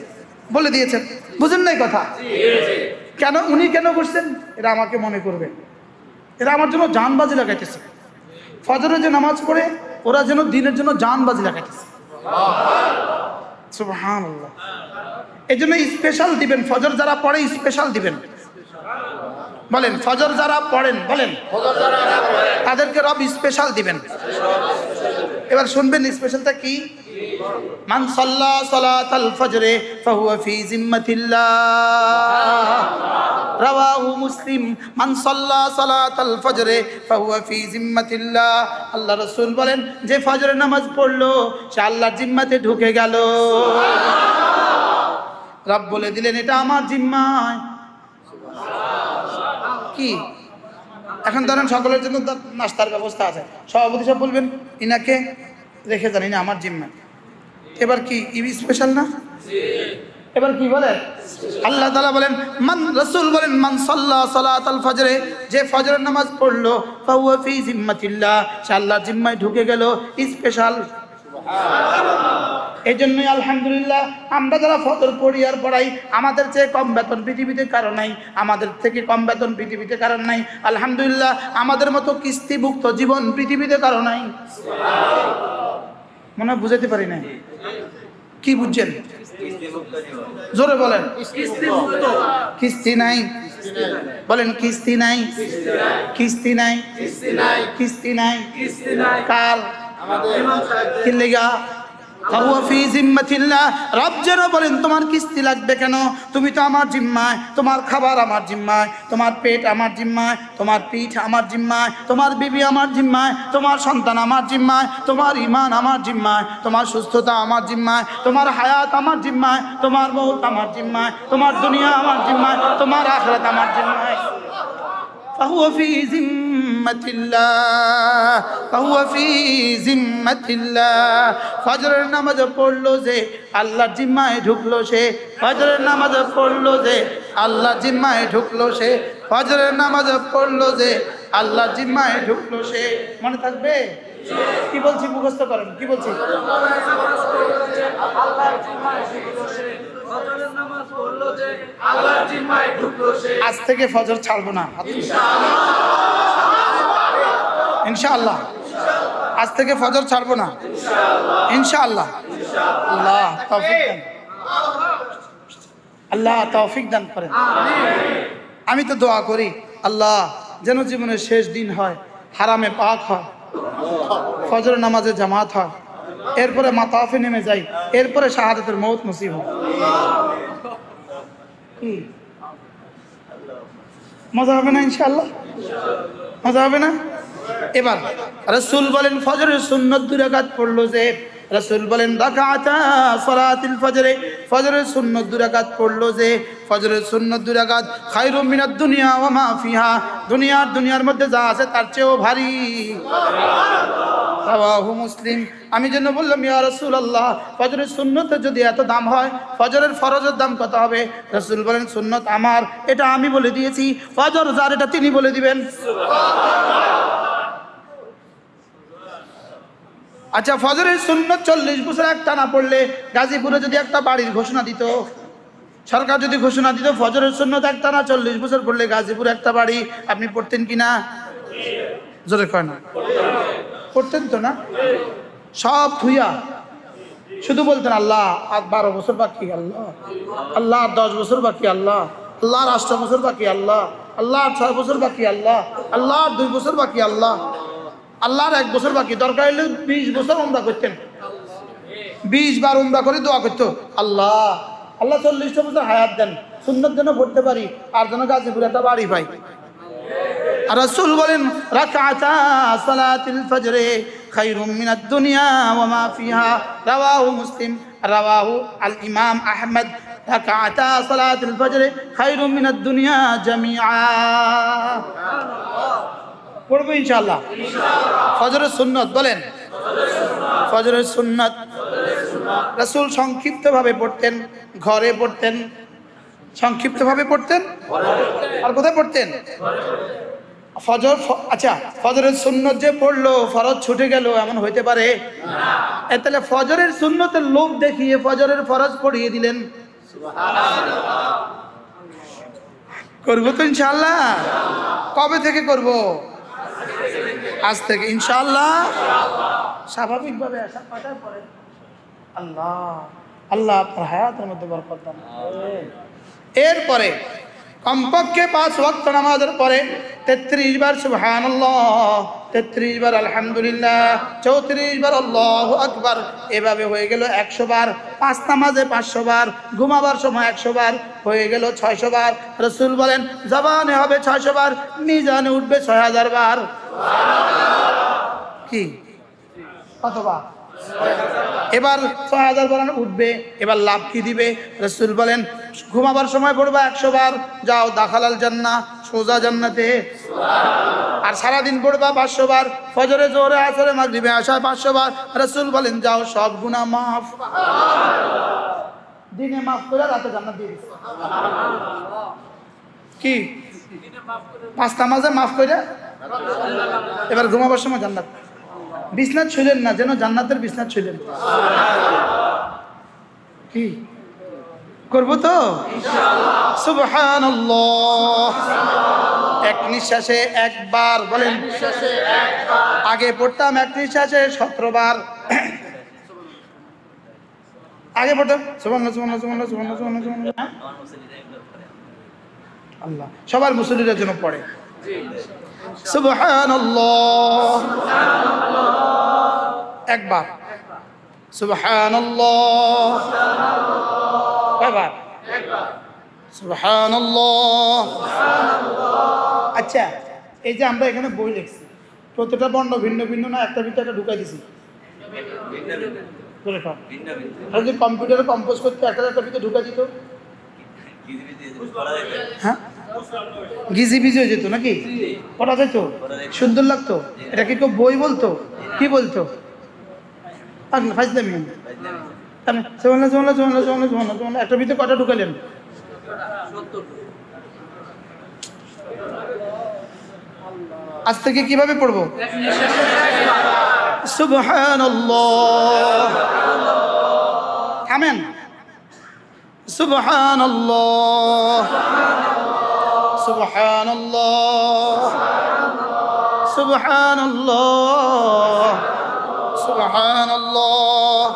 বলে দিয়েছেন। বুঝেন নাই কথা? কেন উনি কেন করছেন? এরা আমাকে মনে করবে, এরা আমার জন্য জানবাজি লাগাইতেছে। ফজরে যে নামাজ পড়ে ওরা যেন দিনের জন্য জানবাজি লাগাইতেছে। সুবহানাল্লাহ। এই জন্য স্পেশাল দিবেন, ফজর যারা পড়ে স্পেশাল দিবেন। বলেন ফজর যারা পড়েন, বলেন তাদেরকে রব স্পেশাল দিবেন। এবার শুনবেন স্পেশালটা কি? মান সাল্লা সালাতাল ফজরে ফাহুয়া ফি জিম্মাতিল্লাহ, রাওয়াহু মুসলিম। মান সাল্লা সালাতাল ফজরে ফাহুয়া ফি জিম্মাতিল্লাহ। আল্লাহ রাসূল বলেন যে ফজরের নামাজ পড়লো সে আল্লাহর জিম্মাতে ঢুকে গেল। রব বলে দিলেন এটা আমার জিম্মায়। কি এখন ধরেন সকলের জন্য নাস্তার ব্যবস্থা আছে, সভাপতি সব বলবেন ইনাকে রেখে জানি না আমার জিম্মা। এবার কি স্পেশাল না? এবার কি বলে আল্লাহ তাআলা বলেন, মান রাসূল বলেন মান সাল্লা সালাতাল ফজরে, যে ফজরের নামাজ পড়লো ফাহুয়া ফি জিম্মাতিল্লাহ, সে আল্লাহর জিম্মায় ঢুকে গেল। স্পেশাল। এই জন্যই আলহামদুলিল্লাহ আমরা যারা ফজর পড়ি আর পড়াই, আমাদের চেয়ে কম বেতন পৃথিবীতে কারণ নাই, আমাদের থেকে কম বেতন পৃথিবীতে কারণ নাই। আলহামদুলিল্লাহ আমাদের মতো কিস্তিমুক্ত জীবন পৃথিবীতে কারণ নাই। মনে হয় বুঝাতে পারি না। কি বুঝছেন? জোরে বলেন। কিস্তি নাই, বলেন কিস্তি নাই, কিস্তি নাই, কিস্তি নাই। কার? কি লেগা? ফাহুয়া ফি জিম্মাতিল্লাহ। রব যেন বলেন তোমার কিস্তি লাগবে কেন? তুমি তো আমার জিম্মায়, তোমার খাবার আমার জিম্মায়, তোমার পেট আমার জিম্মায়, তোমার পিঠ আমার জিম্মায়, তোমার বিবি আমার জিম্মায়, তোমার সন্তান আমার জিম্মায়, তোমার ঈমান আমার জিম্মায়, তোমার সুস্থতা আমার জিম্মায়, তোমার হায়াত আমার জিম্মায়, তোমার মৌত আমার জিম্মায়, তোমার দুনিয়া আমার জিম্মায়, তোমার আখিরাত আমার জিম্মায়। ফাহুয়া ফি জিম্মাতিল্লাহ, ফাহুয়া ফি জিম্মাতিল্লাহ। ফজরের নামাজ পড়লো যে আল্লাহর জিম্মায় ঢুকলো সে, ফজরের নামাজ পড়লো যে আল্লাহর জিম্মায় ঢুকলো সে, ফজরের নামাজ পড়লো যে আল্লাহর জিম্মায় ঢুকলো সে। মনে থাকবে? কি বলছি মুখস্থ করেন। কি বলছি? আজ থেকে ফজর ছাড়বো না ইনশাআল্লাহ। আজ থেকে ফজর ছাড়বো না ইনশাআল্লাহ। আল্লাহ তৌফিক দান, আল্লাহ তৌফিক দান করেন। আমি তো দোয়া করি আল্লাহ যেন জীবনের শেষ দিন হয়, হারামে পাক হয়, ফজর নামাজে জামাত হয়, এরপরে মাতাফে নেমে যাই, এরপরে শাহাদাতের মৌত নসিব হয়। মজা হবে না ইনশাআল্লাহ? মজা হবে না? এবার রাসূল বলেন ফজরের সুন্নত 2 রাকাত পড়লো যে রাসূল বলেন রাকাতা সালাতুল ফজরে, ফজরের সুন্নত 2 রাকাত পড়লো যে, ফজরের সুন্নত 2 রাকাত খায়রুম মিনাদ দুনিয়া ওয়া মা ফিহা, দুনিয়ার মধ্যে যা আছে তার চেয়েও ভারী। রাওয়াহু মুসলিম। আমি যেন বললাম ইয়া রাসূলুল্লাহ, ফজরের সুন্নতের যদি এত দাম হয়, ফজরের ফরজের দাম কত হবে? রাসূল বলেন সুন্নত আমার, এটা আমি বলে দিয়েছি, ফজর যার এটা তিনি বলে দিবেন। আচ্ছা, ফজরের সুন্নত 40 বছর একটানা পড়লে গাজীপুরে যদি একটা বাড়ির ঘোষণা দিত, সরকার যদি ঘোষণা দিত ফজরের সুন্নত একটানা 40 বছর পড়লে গাজীপুরে একটা বাড়ি, আপনি পড়তেন কিনা? জোরে কয় না। পড়তেন তো না? সব থুইয়া শুধু বলতেন আল্লাহ আর 12 বছর বাকি, আল্লাহ আল্লাহ আর 10 বছর বাকি, আল্লাহ আল্লাহ আর 8 বছর বাকি, আল্লাহ আল্লাহ আর 6 বছর বাকি, আল্লাহ আল্লাহ আর 2 বছর বাকি, আল্লাহ আল্লাহর 1 বছর বাকি। দরকার হলে 20 বছর উমরা করতেন, 20 বার উমরা করে দোয়া করতো, আল্লাহ আল্লাহ 40টা বছর হায়াত দেন, সুন্নত যেন পড়তে পারি আর যেন গাজীপুরে একটা বাড়ি পাই। আর রাসূল বলেন রাকাতা সালাতুল ফজরে খায়রুম মিনাদ দুনিয়া ওয়া মা ফিহা, রাওয়াহু মুসলিম, রাওয়াহু আল ইমাম আহমদ। রাকাতা সালাতুল ফজরে খায়রুম মিনাদ দুনিয়া জামিআ। পড়বো ইনশাআল্লাহ। ফজরের সুন্নত বলেন, ফজরের সুন্নত রাসূল সংক্ষিপ্তভাবে পড়তেন, ঘরে পড়তেন, সংক্ষিপ্তভাবে পড়তেন, আর কোথায় পড়তেন? ফজর। আচ্ছা, ফজরের সুন্নত যে পড়লো ফরজ ছুটে গেল এমন হইতে পারে? তাহলে ফজরের সুন্নতের লোভ দেখিয়ে ফজরের ফরজ পড়িয়ে দিলেন। করবো তো ইনশাআল্লাহ। কবে থেকে করব? আজ থেকে ইনশাআল্লাহ। স্বাভাবিকভাবে আসা কয়টার পরে? আল্লাহ আল্লাহ আপনার হায়াতের মধ্যে বরকত দান। এরপরে কমপক্ষে 5 ওয়াক্ত নামাজের পরে 33 বার সুবহানাল্লাহ, 33 বার আলহামদুলিল্লাহ, 34 বার আল্লাহু আকবার, এভাবে হয়ে গেল 100 বার। 5 নামাজে 500 বার, ঘুমাবার সময় 100 বার, হয়ে গেল 600 বার। রাসূল বলেন জবানে হবে 600 বার, মিজানে উঠবে 6000 বার। কি কতবার? এবার 6000 বার উঠবে। এবার লাভ কি দিবে? রাসূল বলেন ঘুমাবার সময় পড়বা 100 বার, যাও দাখালাল জান্নাহ, সোজা জান্নাতে। আর সারাদিন পড়বা 500 বার, ফজরে, জোহরে, আসরে, মাগরিবে, আশায় 500 বার। রাসূল বলেন যাও সব গুনাহ মাফ। দিনে মাফ করে রাতে জান্নাত দিয়ে দিছে। কি 5 নামাজে মাফ করে, এবার ঘুমাবার সময় জান্নাত। বিছনা ছিলেন না, যেন জান্নাতের বিছনা ছিলেন। কি করবো তো ইনশাআল্লাহ। সুবহানাল্লাহ। এক নিঃশ্বাসে একবার বলেন। আগে পড়তাম এক নিঃশ্বাসে 17 বার। আগে পড়তাম সুবহানাল্লাহ সুবহানাল্লাহ সুবহানাল্লাহ সুবহানাল্লাহ সুবহানাল্লাহ। আল্লাহ সবার মুসল্লিদের জন্য পড়ে সুবহানাল্লাহ একবার, সুবহানাল্লাহ কয়বার? সুবহানাল্লাহ। আচ্ছা, এই যে আমরা এখানে বই লিখছি, প্রতিটা বর্ণ ভিন্ন ভিন্ন না? একটা ভিতরে একটা ঢুকাই দিছি। আর যদি কম্পিউটারে কম্পোজ করতে একটা ভিতরে ঢুকাই দিত, হ্যাঁ গিজি বিজি হয়ে যেত নাকি? পড়া যেত, সুন্দর লাগতো। এটা কি কেউ বই বলতো? কি বলতো? একটা ভিতরে কটা ঢুকালেন? আজ থেকে কিভাবে পড়বো? সুবহানাল্লাহ। থামেন। সুবহানাল্লাহ সুবহানাল্লাহ সুবহানাল্লাহ সুবহানাল্লাহ।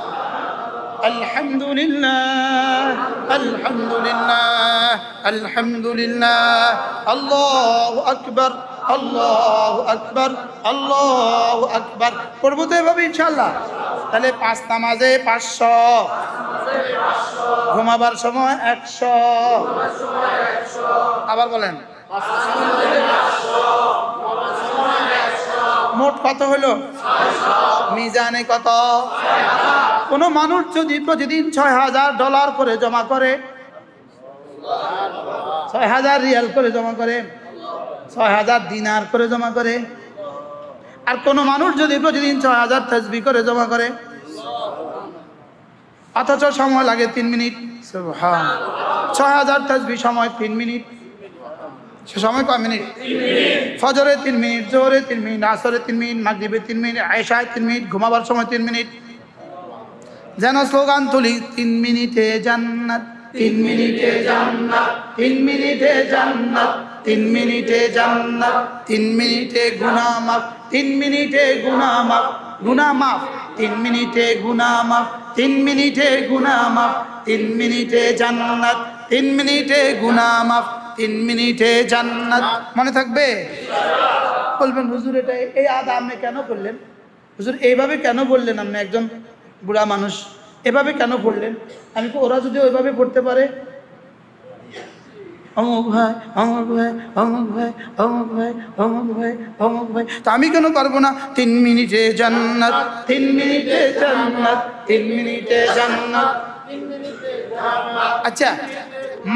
আলহামদুলিল্লাহ আলহামদুলিল্লাহ আলহামদুলিল্লাহ। আল্লাহু আকবার আল্লাহু আকবার আল্লাহু আকবার। পড়বো তো এভাবে ইনশাআল্লাহ। তাহলে 5 নামাজে 500, ঘুমাবার সময় 100। আবার বলেন মোট কত হলো? মিজানে কত? কোন মানুষ যদি প্রতিদিন $6,000 করে জমা করে, 6,000 রিয়াল করে জমা করে, 6,000 দিনার করে জমা করে, আর কোন মানুষ যদি প্রতিদিন 6,000 তাসবিহ করে জমা করে, অথচ সময় লাগে 3 মিনিট। সুবহানাল্লাহ। 6,000 তাসবিহ সময় 3 মিনিট। সে সময় কয় মিনিট? ফজরে 3 মিনিট, জোহরে 3 মিনিট, আসরে 3 মিনিট, মাগরিবে 3 মিনিট, এশায় 3 মিনিট, ঘুমাবার সময় 3 মিনিট। যেন স্লোগান তুলি, 3 মিনিটে জান্নাত, 3 মিনিটে জান্নাত, 3 মিনিটে জান্নাত, 3 মিনিটে জান্নাত, 3 মিনিটে গুনাহ মাফ, 3 মিনিটে গুনাহ মাফ, গুনাহ মাফ, 3 মিনিটে গুনাহ মাফ, 3 মিনিটে গুনাহ মাফ, 3 মিনিটে জান্নাত, 3 মিনিটে গুনাহ মাফ, 3 মিনিটে জান্নাত। মনে থাকবে? বলবেন হুজুর এটা এই আদা আপনি কেন করলেন? হুজুর এইভাবে কেন বললেন? আপনি একজন বুড়া মানুষ, এভাবে কেন পড়লেন? আমি তো ওরা যদি ওইভাবে পড়তে পারে, অমুক ভাই, অমুক ভাই, অমুক ভাই, অমুক ভাই, অমুক ভাই, অমুক ভাই, তো আমি কেন পারবো না? 3 মিনিটে জান্নাত, 3 মিনিটে জান্নাত, 3 মিনিটে জান্নাত। আচ্ছা,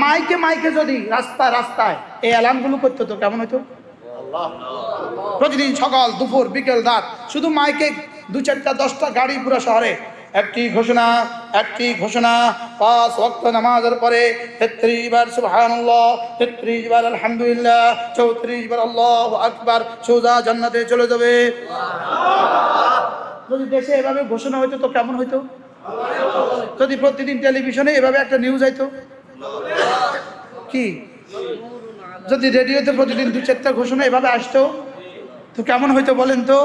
মাইকে মাইকে যদি রাস্তায় রাস্তায় এই অ্যালার্মগুলো করতে তো কেমন হতো? প্রতিদিন সকাল, দুপুর, বিকেল, রাত শুধু মাইকে 2-4টা 10টা গাড়ি পুরো শহরে একটি ঘোষণা, একটি ঘোষণা, 5 ওয়াক্ত নামাজের পরে 33 বার সুবহানাল্লাহ, 33 বার আলহামদুলিল্লাহ, 34 বার আল্লাহু আকবার, সোজা জান্নাতে চলে যাবে। যদি দেশে এভাবে ঘোষণা হইতো তো কেমন হইতো? যদি প্রতিদিন টেলিভিশনে এভাবে একটা নিউজ হইতো, কি যদি রেডিওতে প্রতিদিন 2-4টা ঘোষণা এভাবে আসতো তো কেমন হইতো বলেন তো?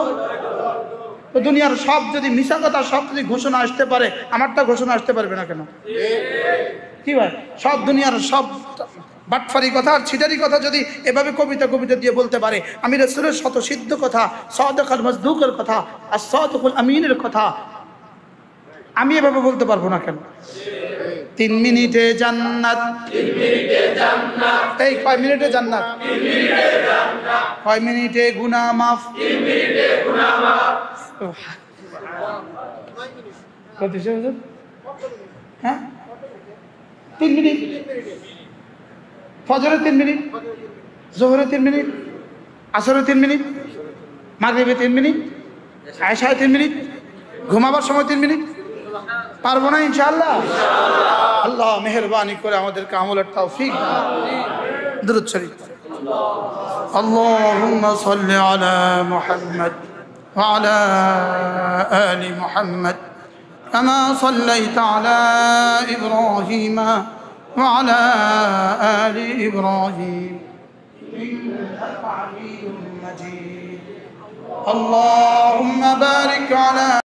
তো দুনিয়ার সব যদি মিশা কথা, সব যদি ঘোষণা আসতে পারে, আমারটা ঘোষণা আসতে পারবে না কেন? কি ভাই, সব দুনিয়ার সব বাটফারি কথা আর ছিটারি কথা যদি এভাবে কবিতা কবিতা দিয়ে বলতে পারে, আমি রাসূলের শত সিদ্ধ কথা, সাদিকুল মাসদুকের কথা, আর সাদিকুল আমিনের কথা আমি এভাবে বলতে পারবো না কেন? 3 মিনিটে জান্নাত, 3 মিনিটে জান্নাত, এই কয় মিনিটে জান্নাত? 3 মিনিটে জান্নাত, কয় মিনিটে গুনাহ মাফ? 3 মিনিটে গুনাহ মাফ। কত শেষ? হ্যাঁ, 3 মিনিট। ফজরে 3 মিনিট, জোহরে 3 মিনিট, আসরে 3 মিনিট, মাগরিবে 3 মিনিট, এশায় 3 মিনিট, ঘুমাবার সময় 3 মিনিট। পারবো না ইনশাআল্লাহ? আল্লাহ মেহেরবানি করে আমাদেরকে আমলের তৌফিক দান। দুরূদ শরীফ। আল্লাহুম্মা সাল্লি আলা মুহাম্মদ ওয়া আলা আলি মুহাম্মদ কামা সাল্লাইতা আলা ইব্রাহিম ওয়া আলা আলি ইব্রাহিম ইন্নাকা হামিদুম মাজিদ। আল্লাহুম্মা বারিক আলা